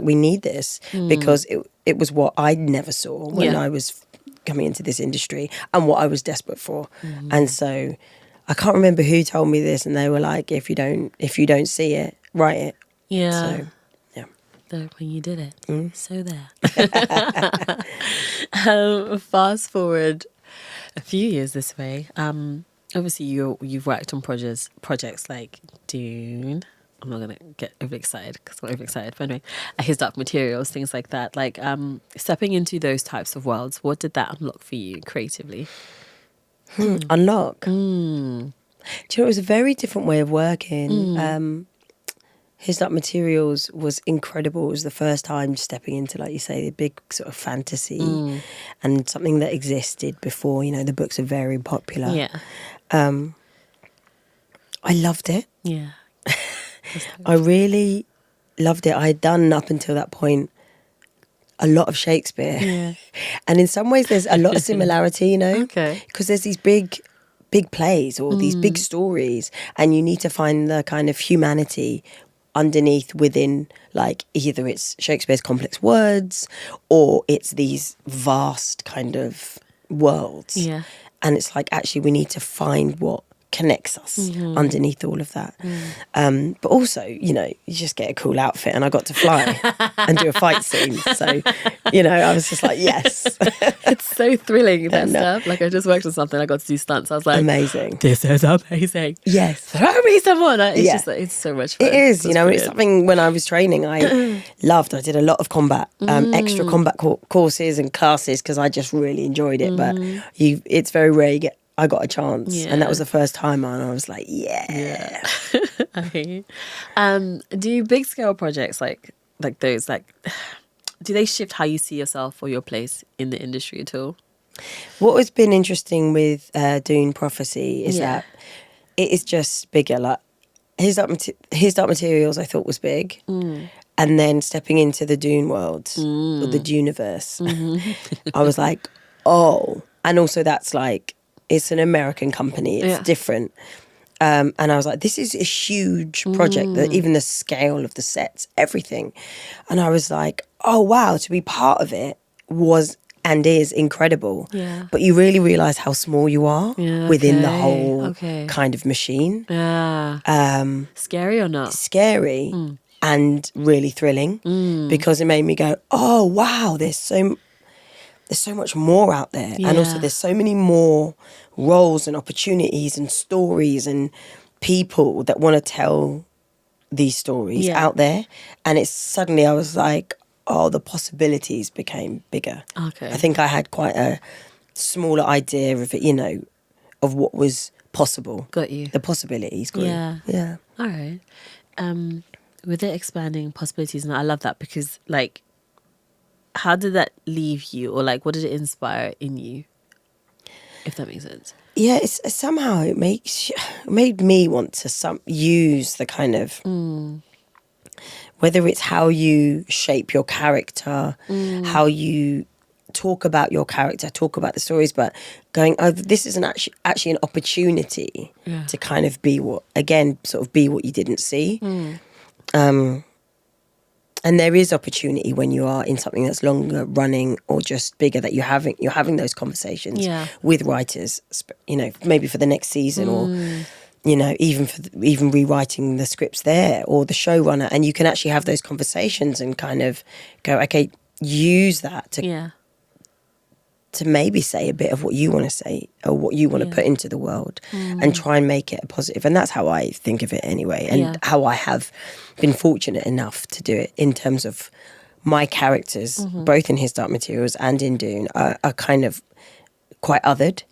we need this, because it was what I never saw when I was coming into this industry, and what I was desperate for. And so I can't remember who told me this, and they were like, if you don't see it, write it. Yeah. So, yeah. When you did it. So there. Fast forward a few years this way. Obviously, you've worked on projects like Dune. I'm not gonna get overexcited because I'm overexcited. But anyway, His Dark Materials, things like that. Like stepping into those types of worlds, what did that unlock for you creatively? Unlock. Do you know, it was a very different way of working. His Dark Materials was incredible. It was the first time stepping into, like you say, the big sort of fantasy and something that existed before. You know, the books are very popular. Yeah. I loved it. Yeah. I really loved it. I had done up until that point a lot of Shakespeare. Yeah. And in some ways there's a lot of similarity, you know? Okay. Because there's these big plays or these big stories, and you need to find the kind of humanity underneath within, like, either it's Shakespeare's complex words or it's these vast kind of worlds. Yeah. And it's like, actually, we need to find what connects us underneath all of that. But also, you know, you just get a cool outfit, and I got to fly and do a fight scene. So, you know, I was just like, yes. It's so thrilling, that stuff. Like, I just worked on something, I got to do stunts. I was like, amazing. This is amazing. Yes. Throw me someone. It's Yeah. just like, it's so much fun. It is, you know, brilliant. it's something when I was training I loved. I did a lot of combat, extra combat courses and classes because I just really enjoyed it. But it's very rare I got a chance, and that was the first time, and I was like, yeah. Okay. Do big scale projects like those, like, do they shift how you see yourself or your place in the industry at all? What has been interesting with Dune Prophecy is that it is just bigger. Like His Dark Materials, I thought was big, and then stepping into the Dune world or the Duneverse, I was like, oh, and also that's like, it's an American company. It's different. And I was like, this is a huge project, that even the scale of the sets, everything. And I was like, oh, wow, to be part of it was and is incredible. Yeah. But you really realise how small you are within the whole kind of machine. Yeah. Scary or not? Scary and really thrilling because it made me go, oh, wow, there's so much more out there. And also there's so many more roles and opportunities and stories and people that want to tell these stories out there. And it's suddenly I was like, oh, the possibilities became bigger. Okay. I think I had quite a smaller idea of it, you know, of what was possible. Got you. The possibilities grew. Yeah. All right. With it expanding possibilities, and I love that because, like, how did that leave you, or like, what did it inspire in you? If that makes sense. Yeah, it's somehow it made me want to use the kind of whether it's how you shape your character, how you talk about your character, talk about the stories, but going, oh, this is actually an opportunity to kind of be what you didn't see. And there is opportunity when you are in something that's longer running or just bigger, that you're having those conversations with writers, you know, maybe for the next season or, you know, even rewriting the scripts there, or the showrunner, and you can actually have those conversations and kind of go, okay, use that to maybe say a bit of what you want to say or what you want to put into the world and try and make it a positive. And that's how I think of it anyway, and how I have been fortunate enough to do it in terms of my characters, both in His Dark Materials and in Dune, are kind of quite othered.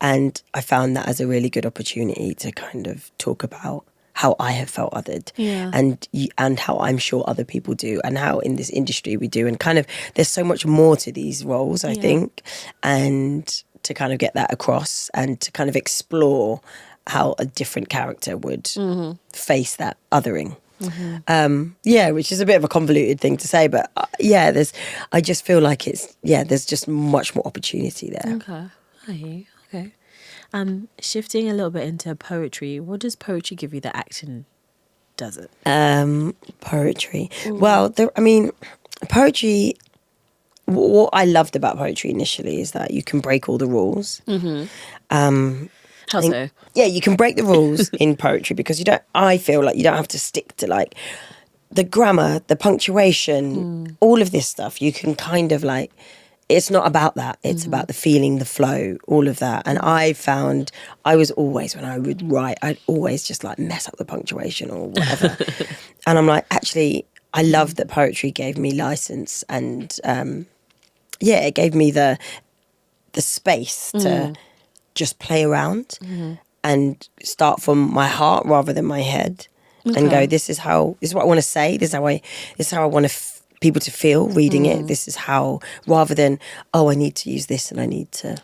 And I found that as a really good opportunity to kind of talk about how I have felt othered, and how I'm sure other people do, and how in this industry we do, and kind of there's so much more to these roles, I think, and to kind of get that across and to kind of explore how a different character would face that othering. Which is a bit of a convoluted thing to say, but I just feel like there's just much more opportunity there. Okay. Shifting a little bit into poetry, what does poetry give you that acting doesn't? Poetry. Well, poetry, what I loved about poetry initially is that you can break all the rules. How so? Yeah, you can break the rules in poetry because I feel like you don't have to stick to like the grammar, the punctuation, all of this stuff, you can kind of like, it's not about that. It's about the feeling, the flow, all of that. And I found I was always, when I would write, I'd always just like mess up the punctuation or whatever. And I'm like, actually, I love that poetry gave me license, and it gave me the space to just play around and start from my heart rather than my head. Okay. And go, this is what I want to say. This is how I want people to feel reading it. This is how, rather than, I need to use this and I need to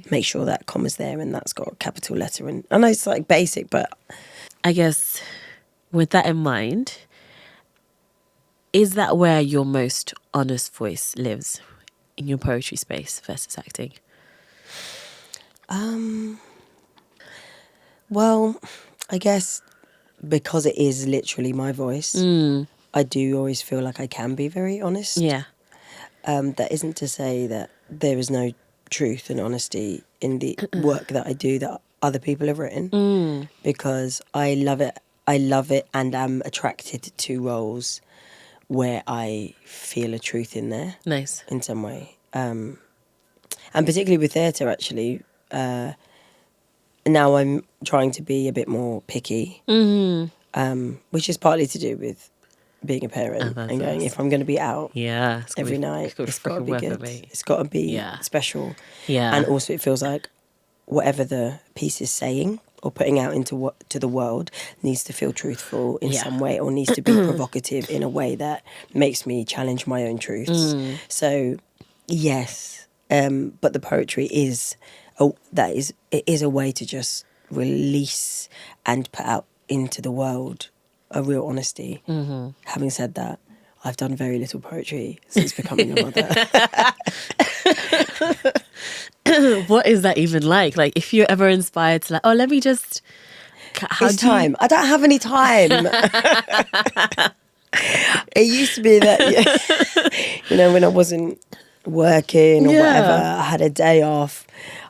make sure that comma's there and that's got a capital letter. And I know it's like basic, but I guess with that in mind, is that where your most honest voice lives, in your poetry space versus acting? Well, I guess because it is literally my voice, I do always feel like I can be very honest. Yeah. That isn't to say that there is no truth and honesty in the work that I do that other people have written, because I love it. I love it and am attracted to roles where I feel a truth in there. Nice. In some way. And particularly with theatre, actually, now I'm trying to be a bit more picky, which is partly to do with being a parent and going, if I'm going to be out every night, it's got to be good. It's got to be special. Yeah. And also it feels like whatever the piece is saying or putting out to the world needs to feel truthful in some way, or needs to be provocative in a way that makes me challenge my own truths. So, yes, but the poetry is a way to just release and put out into the world a real honesty. Having said that, I've done very little poetry since becoming a mother. What is that even like? Like, if you're ever inspired to let me just... time. I don't have any time. It used to be that, when I wasn't working or whatever, I had a day off,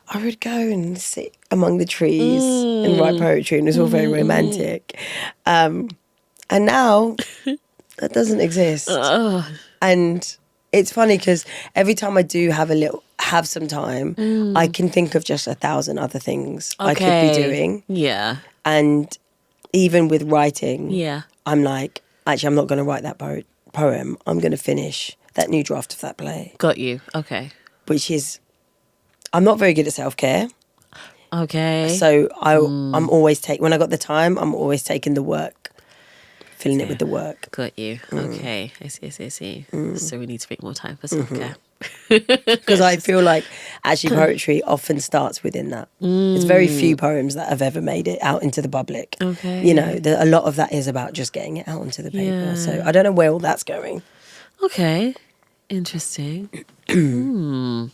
I would go and sit among the trees and write poetry, and it was all very romantic. And now that doesn't exist. And it's funny because every time I do have some time, I can think of just 1,000 other things I could be doing. Yeah. And even with writing, I'm like, actually, I'm not going to write that poem. I'm going to finish that new draft of that play. Got you. Okay. Which is, I'm not very good at self-care. Okay. So I'm always when I got the time, I'm always taking the work, filling it with the work. Got you. Okay. I see. So we need to make more time for self-care. Because I feel like actually poetry often starts within that. There's very few poems that have ever made it out into the public. Okay. A lot of that is about just getting it out onto the paper. Yeah. So I don't know where all that's going. Okay. Interesting. Okay.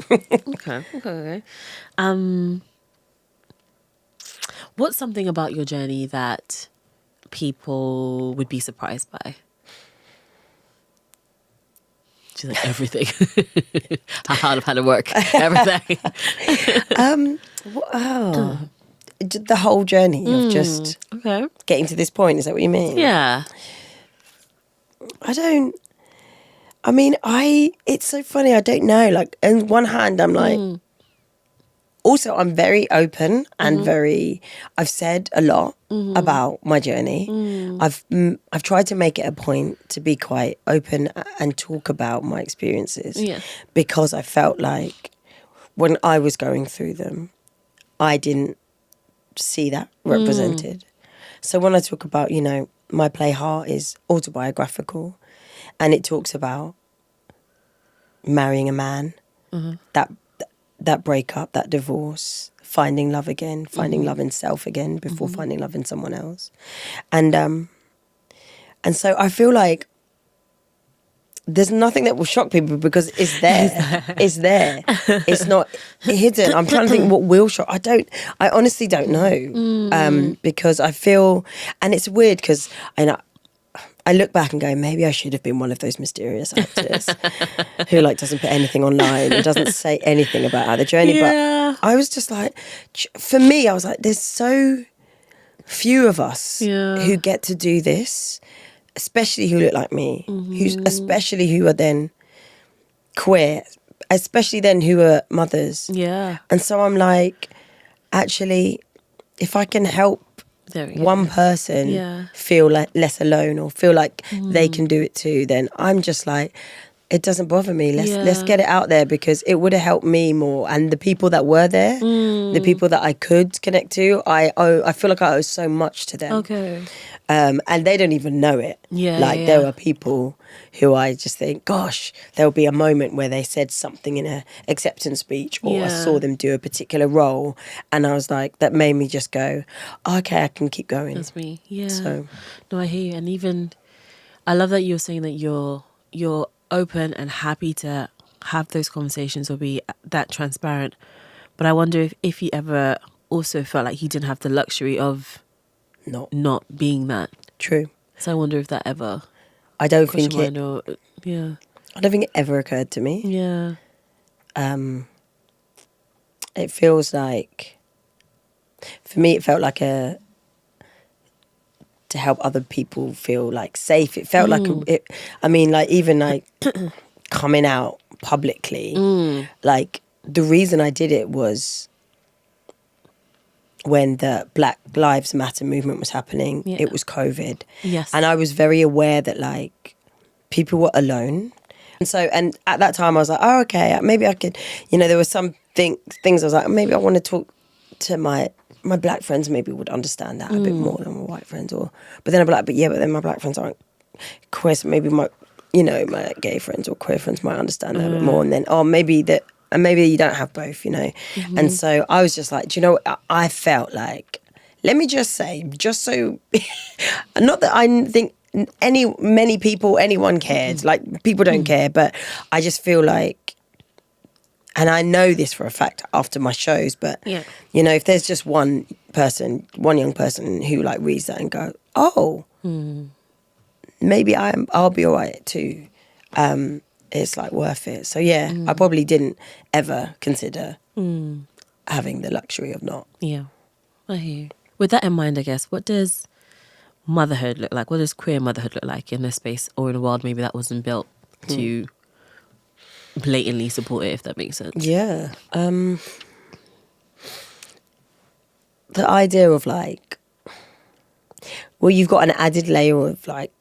What's something about your journey that people would be surprised by? She's like, everything. How to work. Everything. The whole journey of just getting to this point. Is that what you mean? Yeah. It's so funny. I don't know. Like, on one hand, I'm like, also, I'm very open and I've said a lot about my journey. I've tried to make it a point to be quite open and talk about my experiences, because I felt like when I was going through them, I didn't see that represented. So when I talk about, my play Heart is autobiographical, and it talks about marrying a man, that breakup, that divorce, finding love again, finding love in self again before finding love in someone else. And so I feel like there's nothing that will shock people because it's there. It's there. It's not hidden. I'm trying to think what will shock. I honestly don't know. Because I feel, and it's weird because I look back and go, maybe I should have been one of those mysterious actors who doesn't put anything online and doesn't say anything about the journey. Yeah. But I was just like, for me, I was like, there's so few of us who get to do this, especially who look like me, especially who are then queer, especially then who are mothers. Yeah. And so I'm like, actually, if I can help one person feel like less alone or feel like they can do it too, then I'm just like, it doesn't bother me. Let's get it out there, because it would have helped me more. And the people that were there, the people that I could connect to, I feel like I owe so much to them. Okay. And they don't even know it. There were people who I just think, gosh, there'll be a moment where they said something in a acceptance speech, or I saw them do a particular role, and I was like, that made me just go, okay, I can keep going. That's me. Yeah. So, no, I hear you. And even, I love that you're saying that you're open and happy to have those conversations or be that transparent. But I wonder if he ever also felt like he didn't have the luxury of not being that. True. So I wonder if that ever. I don't think it. Yeah. I don't think it ever occurred to me. Yeah. It feels like, for me, it felt like to help other people feel like safe. It felt like even like coming out publicly. Like, the reason I did it was when the Black Lives Matter movement was happening. It was COVID. Yes. And I was very aware that like people were alone. And at that time I was like, oh, okay, maybe I could, there were some things I was like, maybe I want to talk to my black friends, maybe would understand that a bit more than my white friends. But then I'd be like, but then my black friends aren't queer, so maybe my gay friends or queer friends might understand that a bit more. And then, and maybe you don't have both, And so I was just like, do you know what? I felt like, let me just say, just so, not that I think anyone cared, like people don't care, but I just feel like, and I know this for a fact after my shows, but if there's just one young person who like reads that and go, oh, maybe I'll be all right too. It's like worth it. So I probably didn't ever consider having the luxury of not. Yeah, I hear you. With that in mind, I guess, what does motherhood look like? What does queer motherhood look like in a space or in a world maybe that wasn't built to blatantly support it, if that makes sense? Yeah. The idea of like, well, you've got an added layer of like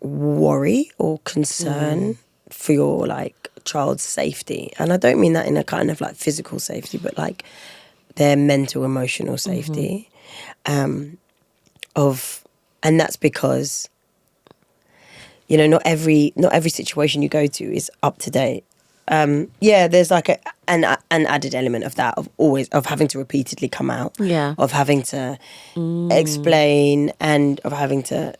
worry or concern for your like child's safety. And I don't mean that in a kind of like physical safety, but like their mental, emotional safety. And that's because, not every situation you go to is up to date. There's like an added element of that, of having to repeatedly come out, of having to explain, and of having to,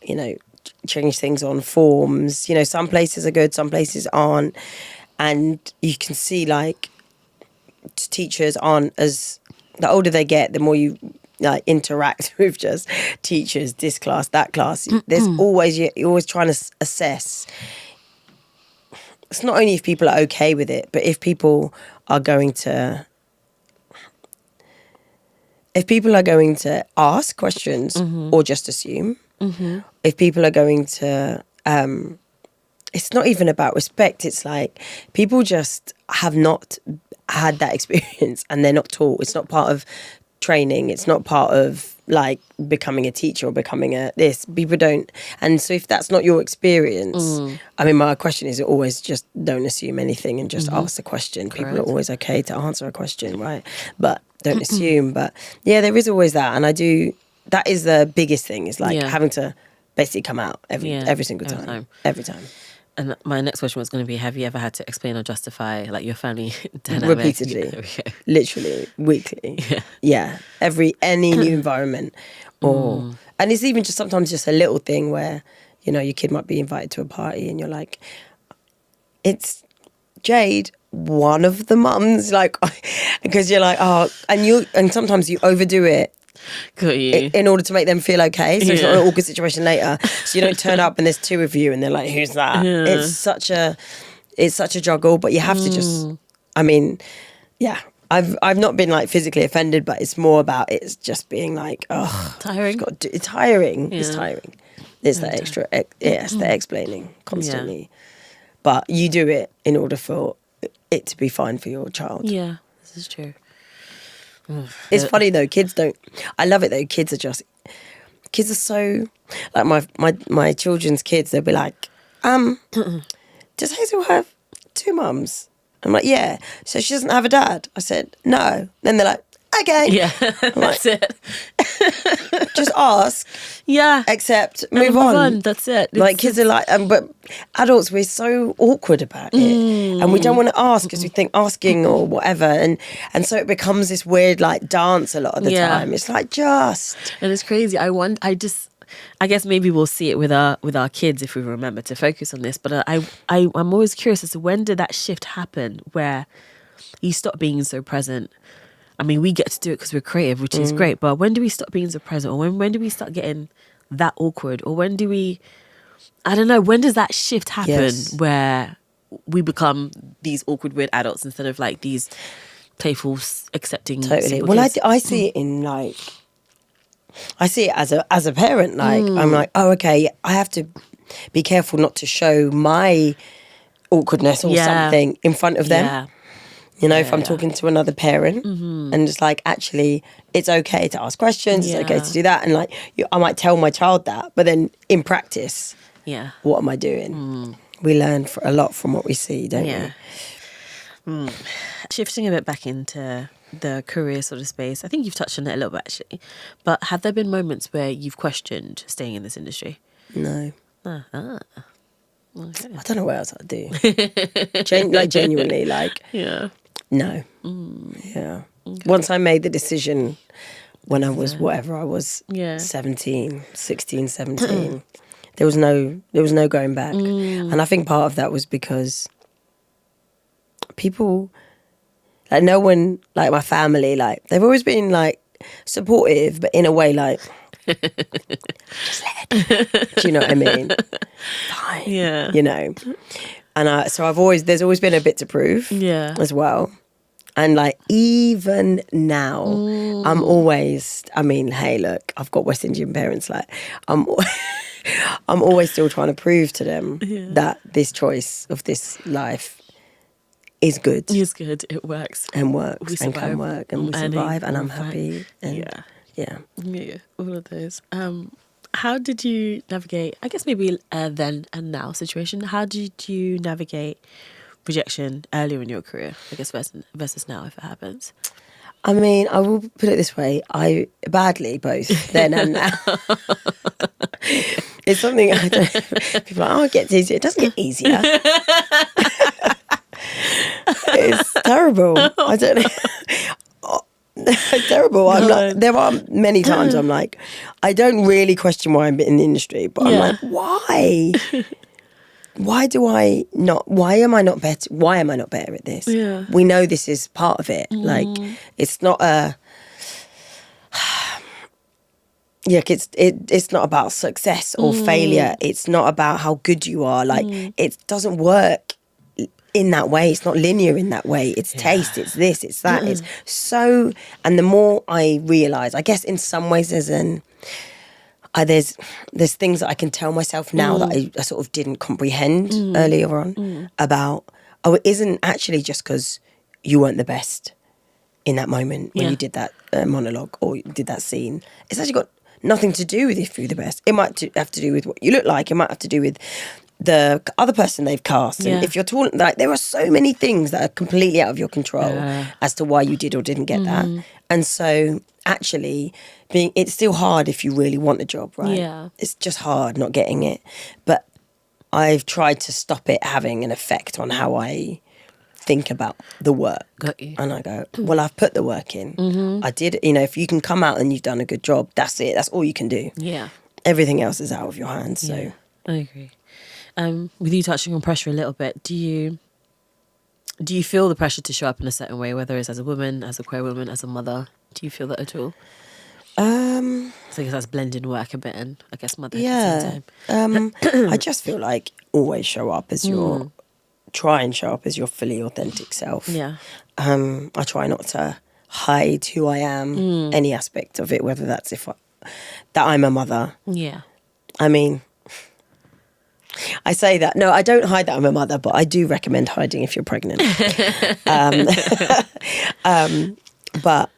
change things on forms. Some places are good, some places aren't. And you can see like teachers aren't as, the older they get, the more you interact with just teachers, this class, that class. There's always, you're always trying to assess. It's not only if people are okay with it, but if people are going to ask questions or just assume. If people are going to, it's not even about respect. It's like people just have not had that experience and they're not taught. It's not part of training. It's not part of like becoming a teacher or becoming this. People don't. And so if that's not your experience, I mean, my question is always just don't assume anything and just ask the question. Correct. People are always okay to answer a question, right? But don't assume. But there is always that. And that is the biggest thing, is like having to basically come out every single time. Every time. And my next question was going to be, have you ever had to explain or justify like your family dynamic? Repeatedly. Literally, weekly. Yeah. Any new environment. And it's even just sometimes just a little thing where, your kid might be invited to a party and you're like, it's Jade, one of the mums, like, because you're like, oh, and sometimes you overdo it. Got you. In order to make them feel okay, so it's not an awkward situation later. So you don't turn up and there's two of you and they're like, who's that? It's such a juggle, but you have to just, I mean, I've not been like physically offended, but it's more about it's just being like, oh, tiring. it's tiring. It's tiring. It's the extra, it's the explaining constantly. But you do it in order for it to be fine for your child. Yeah, this is true. It's funny though, kids don't, I love it though, kids are so, like my children's kids, they'll be like, does Hazel have two mums? I'm like, yeah. So she doesn't have a dad? I said, no. Then they're like, okay. Yeah, that's it. Just ask. Yeah. Accept, move on. That's it. Like kids are like, but adults, we're so awkward about it. And we don't want to ask because we think asking or whatever. And so it becomes this weird like dance a lot of the time. It's like just. And it's crazy. I guess maybe we'll see it with our kids if we remember to focus on this. But I'm always curious as to when did that shift happen where you stop being so present. I mean, we get to do it because we're creative, which is great. But when do we stop being so present? Or when do we start getting that awkward? Or when do we, I don't know, when does that shift happen where we become these awkward, weird adults instead of like these playful, accepting Totally. Well, I see it in like, I see it as a parent. Like, I'm like, oh, okay, I have to be careful not to show my awkwardness or something in front of them. Yeah. You know, if I'm talking to another parent and it's like, actually, it's okay to ask questions, it's okay to do that. And like, I might tell my child that, but then in practice, what am I doing? We learn a lot from what we see, don't we? Shifting a bit back into the career sort of space, I think you've touched on it a little bit actually, but have there been moments where you've questioned staying in this industry? No. Okay. I don't know what else I'd do. Genuinely, like, no. Yeah. Okay. Once I made the decision when I was whatever I was, 16, 17, there was no going back. And I think part of that was because people, like no one, like my family, like they've always been like supportive, but in a way like, just let it. Do you know what I mean? Fine. Yeah. You know? And so there's always been a bit to prove as well. And like even now, I'm always, I mean, hey, look, I've got West Indian parents, like I'm always still trying to prove to them that this choice of this life is good. It's good. It works. And works and can work and we survive and I'm happy. And yeah, all of those. How did you navigate, I guess maybe then and now situation, how did you navigate rejection earlier in your career, I guess, versus now if it happens? I mean, I will put it this way, badly both then and now. It's something I don't, people are like, oh, it gets easier. It doesn't get easier. It's terrible. I don't know. It's terrible. I'm like, there are many times I'm like, I don't really question why I'm in the industry, but I'm like, why? Why am I not better? Why am I not better at this? Yeah. We know this is part of it. Like, it's not it's not about success or failure. It's not about how good you are. Like, it doesn't work in that way. It's not linear in that way. It's taste, it's this, it's that. It's so, and the more I realise, I guess in some ways there's things that I can tell myself now that I sort of didn't comprehend earlier on about, it isn't actually just because you weren't the best in that moment when you did that monologue or you did that scene. It's actually got nothing to do with if you're the best. It might have to do with what you look like. It might have to do with the other person they've cast. And if you're tall, like there are so many things that are completely out of your control as to why you did or didn't get that. And so actually it's still hard if you really want a job, right? Yeah. It's just hard not getting it. But I've tried to stop it having an effect on how I think about the work. Got you. And I go, well, I've put the work in. I did, if you can come out and you've done a good job, that's it. That's all you can do. Yeah. Everything else is out of your hands. So I agree. With you touching on pressure a little bit, do you feel the pressure to show up in a certain way, whether it's as a woman, as a queer woman, as a mother? Do you feel that at all? So I guess that's blending work a bit and I guess motherhood at the same time. I just feel like always show up as try and show up as your fully authentic self. Yeah. I try not to hide who I am, any aspect of it, whether that's that I'm a mother. Yeah. I mean, I say that. No, I don't hide that I'm a mother, but I do recommend hiding if you're pregnant. But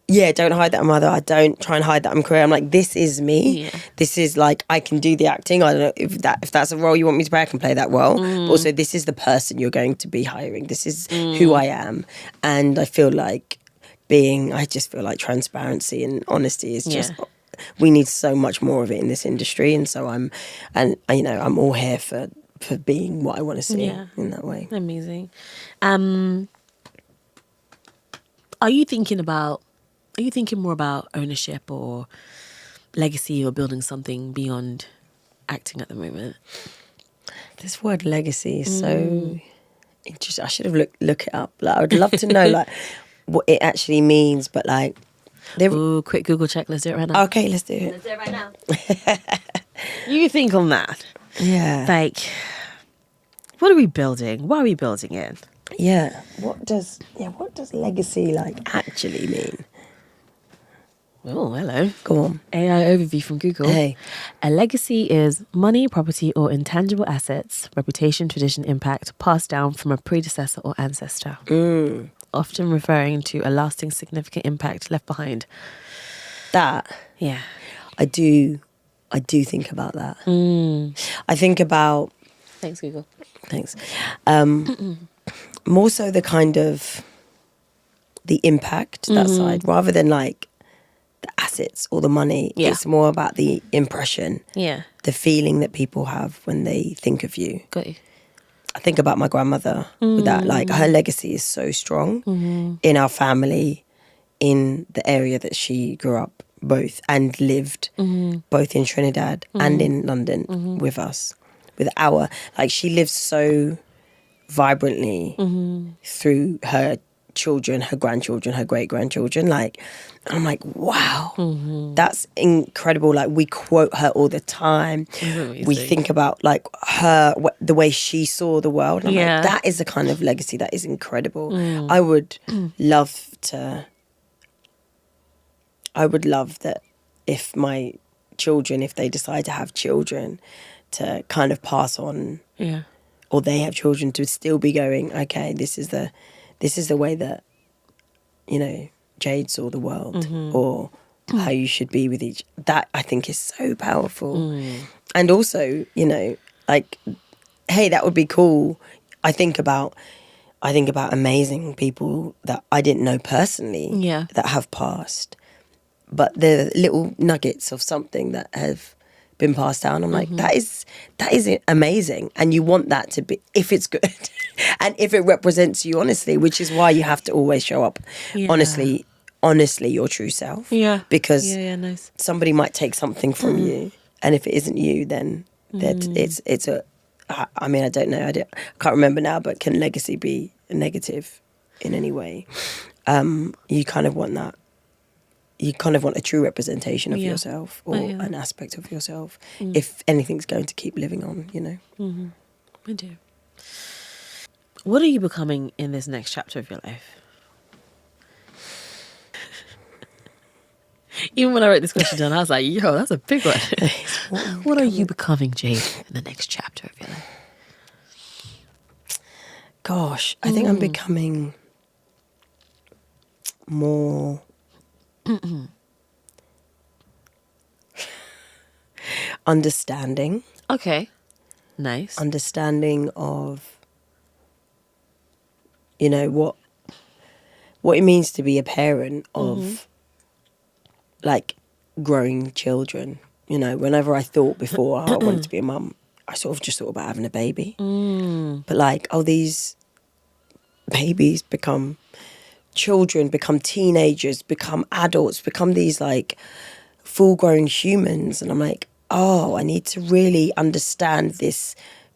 yeah, don't hide that I'm a mother. I don't try and hide that I'm queer. I'm like, this is me. Yeah. This is like, I can do the acting. I don't know if that's a role you want me to play, I can play that role. But also, this is the person you're going to be hiring. This is who I am. And I feel like I just feel like transparency and honesty is just, we need so much more of it in this industry. And so I'm all here for being what I want to see in that way. Amazing. Are you thinking more about ownership or legacy or building something beyond acting at the moment? This word legacy is so interesting. I should have look it up. Like, I would love to know like what it actually means, but like, Ooh, quick Google check. Let's do it right now. Okay, let's do it. Let's do it right now. You think on that. Yeah. Like, what are we building? What are we building in? Yeah. What does legacy like actually mean? Oh, hello. Go on. AI overview from Google. Hey. A legacy is money, property, or intangible assets, reputation, tradition, impact passed down from a predecessor or ancestor. Often referring to a lasting, significant impact left behind. That. Yeah. I do think about that. I think about... Thanks, Google. Thanks. More so the kind of... the impact, that side, rather than like the assets or the money. Yeah. It's more about the impression. Yeah. The feeling that people have when they think of you. Got you. I think about my grandmother with that. Like, her legacy is so strong in our family, in the area that she grew up both and lived, both in Trinidad and in London with us. She lives so vibrantly through her children, her grandchildren, her great-grandchildren. Like, I'm like, wow, that's incredible. Like, we quote her all the time. We think about like her, the way she saw the world. And I'm like, that is the kind of legacy that is incredible. I would love that if my children, if they decide to have children, to kind of pass on, or they have children, to still be going, okay, this is the way that, you know, Jade saw the world, or how you should be with each. That I think is so powerful. And also, you know, like, hey, that would be cool. I think about amazing people that I didn't know personally that have passed, but they're little nuggets of something that have been passed down. I'm like, that is amazing, and you want that to be, if it's good and if it represents you honestly, which is why you have to always show up honestly your true self. Because nice. somebody might take something from you, and if it isn't you, then it's a. I mean, I don't know. I can't remember now. But can legacy be negative in any way? You kind of want that. You kind of want a true representation of yourself, or an aspect of yourself, if anything's going to keep living on, you know. I do. What are you becoming in this next chapter of your life? Even when I wrote this question down, I was like, yo, that's a big one. What are you becoming, Jade, in the next chapter of your life? Gosh, I think I'm becoming more... understanding. Okay. Nice. Understanding of, you know, what it means to be a parent of like growing children. You know, whenever I thought before, I wanted to be a mum, I sort of just thought about having a baby. But like, these babies become children, become teenagers, become adults, become these like full-grown humans. And I'm like, I need to really understand this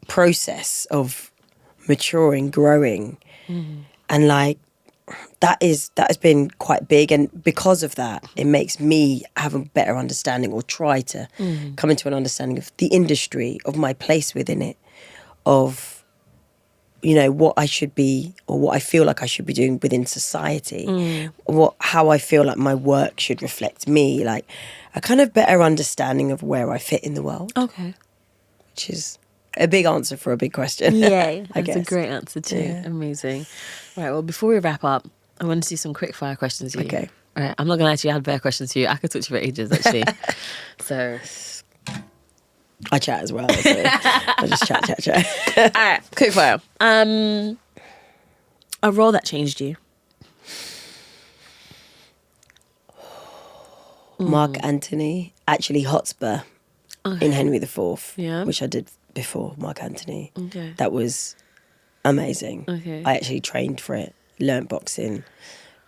process of maturing, growing. And like, that has been quite big. And because of that, it makes me have a better understanding, or try to come into an understanding of the industry, of my place within it, of, you know, what I should be, or what I feel like I should be doing within society, how I feel like my work should reflect me, like a kind of better understanding of where I fit in the world. Okay. Which is a big answer for a big question. Yay. I That's a guess. great answer too. Yeah. Amazing. All right, well, before we wrap up, I want to do some quick fire questions for you. Okay. All right, I'm not going to actually have better questions for you. I could talk to you for ages, actually. So, I chat as well. So I just chat. all right, quick fire. A role that changed you. Mark Antony, actually Hotspur in Henry IV, Yeah. which I did before Mark Antony. Okay. That was amazing. Okay. I actually trained for it, learnt boxing,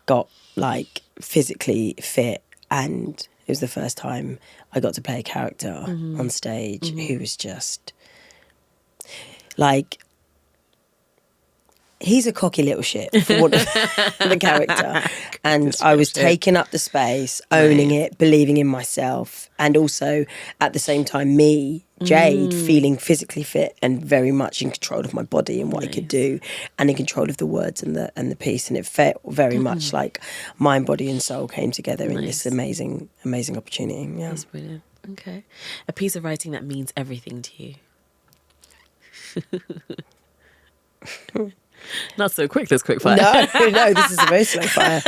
got like physically fit, and it was the first time I got to play a character on stage who was just like, he's a cocky little shit for want of the character. And I was taking up the space, owning it, believing in myself, and also at the same time me, Jade, feeling physically fit and very much in control of my body and what I could do, and in control of the words and the piece. And it felt very much like mind, body and soul came together in this amazing opportunity. Yeah. That's brilliant. Okay. A piece of writing that means everything to you. Not so quick, this quick fire. No, this is a very slow fire.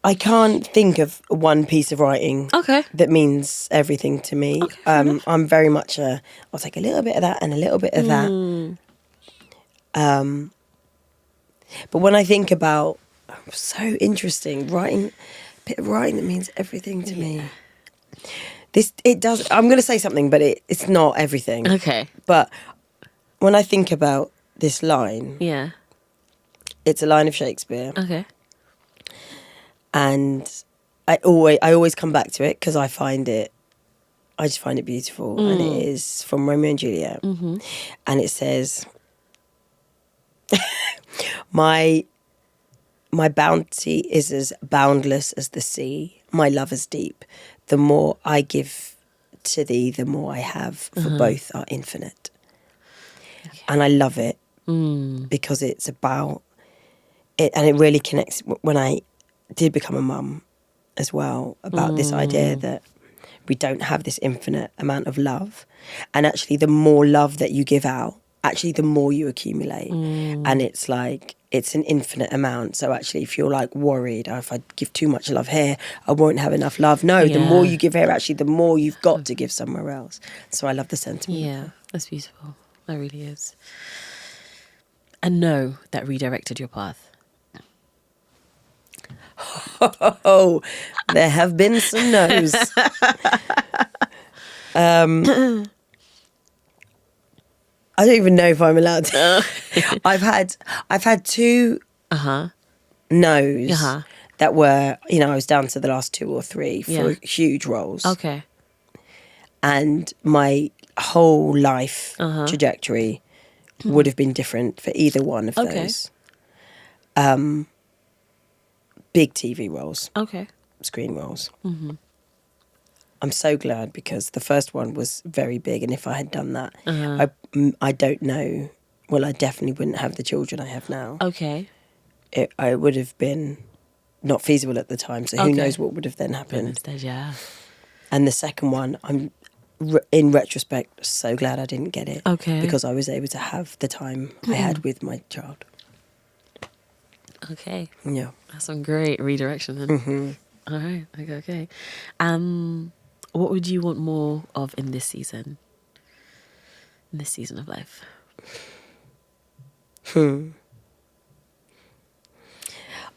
I can't think of one piece of writing that means everything to me. Okay, I'm very much I'll take a little bit of that and a little bit of that. But when I think about, so interesting, writing, a bit of writing that means everything to me. It does, I'm going to say something, but it's not everything. Okay. But when I think about this line, Yeah. it's a line of Shakespeare. Okay. And I always come back to it because I just find it beautiful. And it is from Romeo and Juliet. And it says, my bounty is as boundless as the sea, my love is deep. The more I give to thee, the more I have, for both are infinite. Okay. And I love it because it's about it, and it really connects when I did become a mum as well, about this idea that we don't have this infinite amount of love, and actually the more love that you give out, actually the more you accumulate. And it's like, it's an infinite amount. So actually if you're like worried, oh, if I give too much love here, I won't have enough love. No, the more you give here, actually the more you've got to give somewhere else. So I love the sentiment. Yeah, that's beautiful. That really is. And no, that redirected your path. Oh, there have been some no's. I don't even know if I'm allowed to. I've had two no's that were, I was down to the last 2 or 3 for huge roles. Okay. And my whole life trajectory would have been different for either one of those. Big TV roles. Okay. Screen roles. I'm so glad, because the first one was very big, and if I had done that, I don't know. Well, I definitely wouldn't have the children I have now. Okay. I would have been not feasible at the time, so who knows what would have then happened. Instead, yeah. And the second one, I'm in retrospect so glad I didn't get it. Okay. Because I was able to have the time I had with my child. Okay. Yeah. That's some great redirection then. All right. Okay. What would you want more of in this season? In this season of life?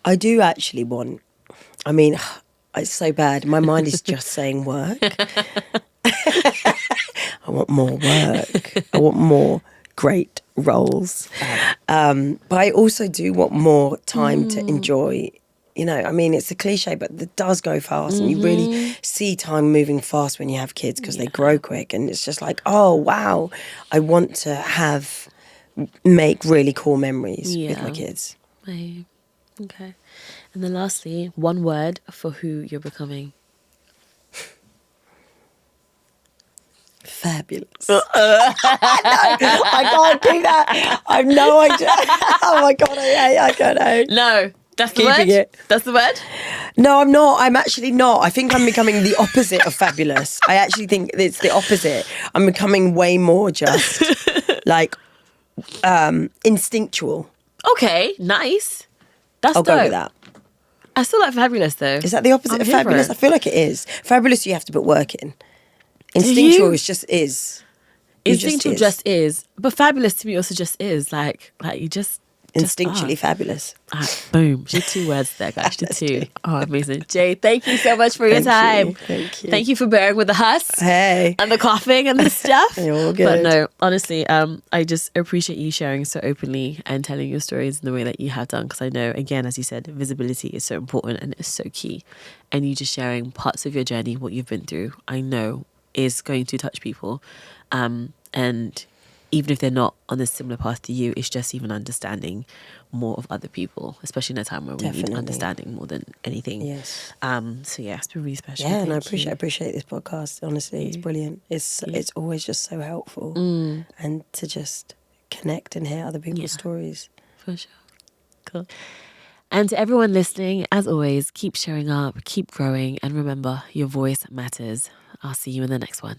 I do actually want, it's so bad. My mind is just saying work. I want more work. I want more great roles. But I also do want more time to enjoy. It's a cliche, but it does go fast, and you really see time moving fast when you have kids, because they grow quick, and it's just like, oh wow, I want to make really cool memories with my kids. Okay. And then lastly, one word for who you're becoming. Fabulous. No, I can't do that. I've no idea. Oh my God, I don't know. No. That's the keeping word? it. That's the word? No, I'm not. I'm actually not. I think I'm becoming the opposite of fabulous. I actually think it's the opposite. I'm becoming way more just like instinctual. Okay, nice. That's I'll dope. go with that. I still like fabulous though. Is that the opposite I'm of here for fabulous? it. I feel like it is. Fabulous, you have to put work in. you? Instinctual is just is. You Instinctual just is. But fabulous to me also just is. Like you just instinctually are. fabulous. Boom. She did 2 words there, guys. She did 2. Oh, amazing. Jade, thank you so much for your Thank time. you. Thank you. Thank you for bearing with the huss. Hey. And the coughing and the stuff. You're all good. But no, honestly, I just appreciate you sharing so openly and telling your stories in the way that you have done. Because I know, again, as you said, visibility is so important and it's so key. And you just sharing parts of your journey, what you've been through, I know is going to touch people. And even if they're not on a similar path to you, it's just even understanding more of other people, especially in a time where we need understanding more than anything. Yes. So yeah, it's been really special. Yeah, and I Thank you. appreciate this podcast. Honestly, it's brilliant. It's always just so helpful, and to just connect and hear other people's stories. For sure. Cool. And to everyone listening, as always, keep showing up, keep growing, and remember, your voice matters. I'll see you in the next one.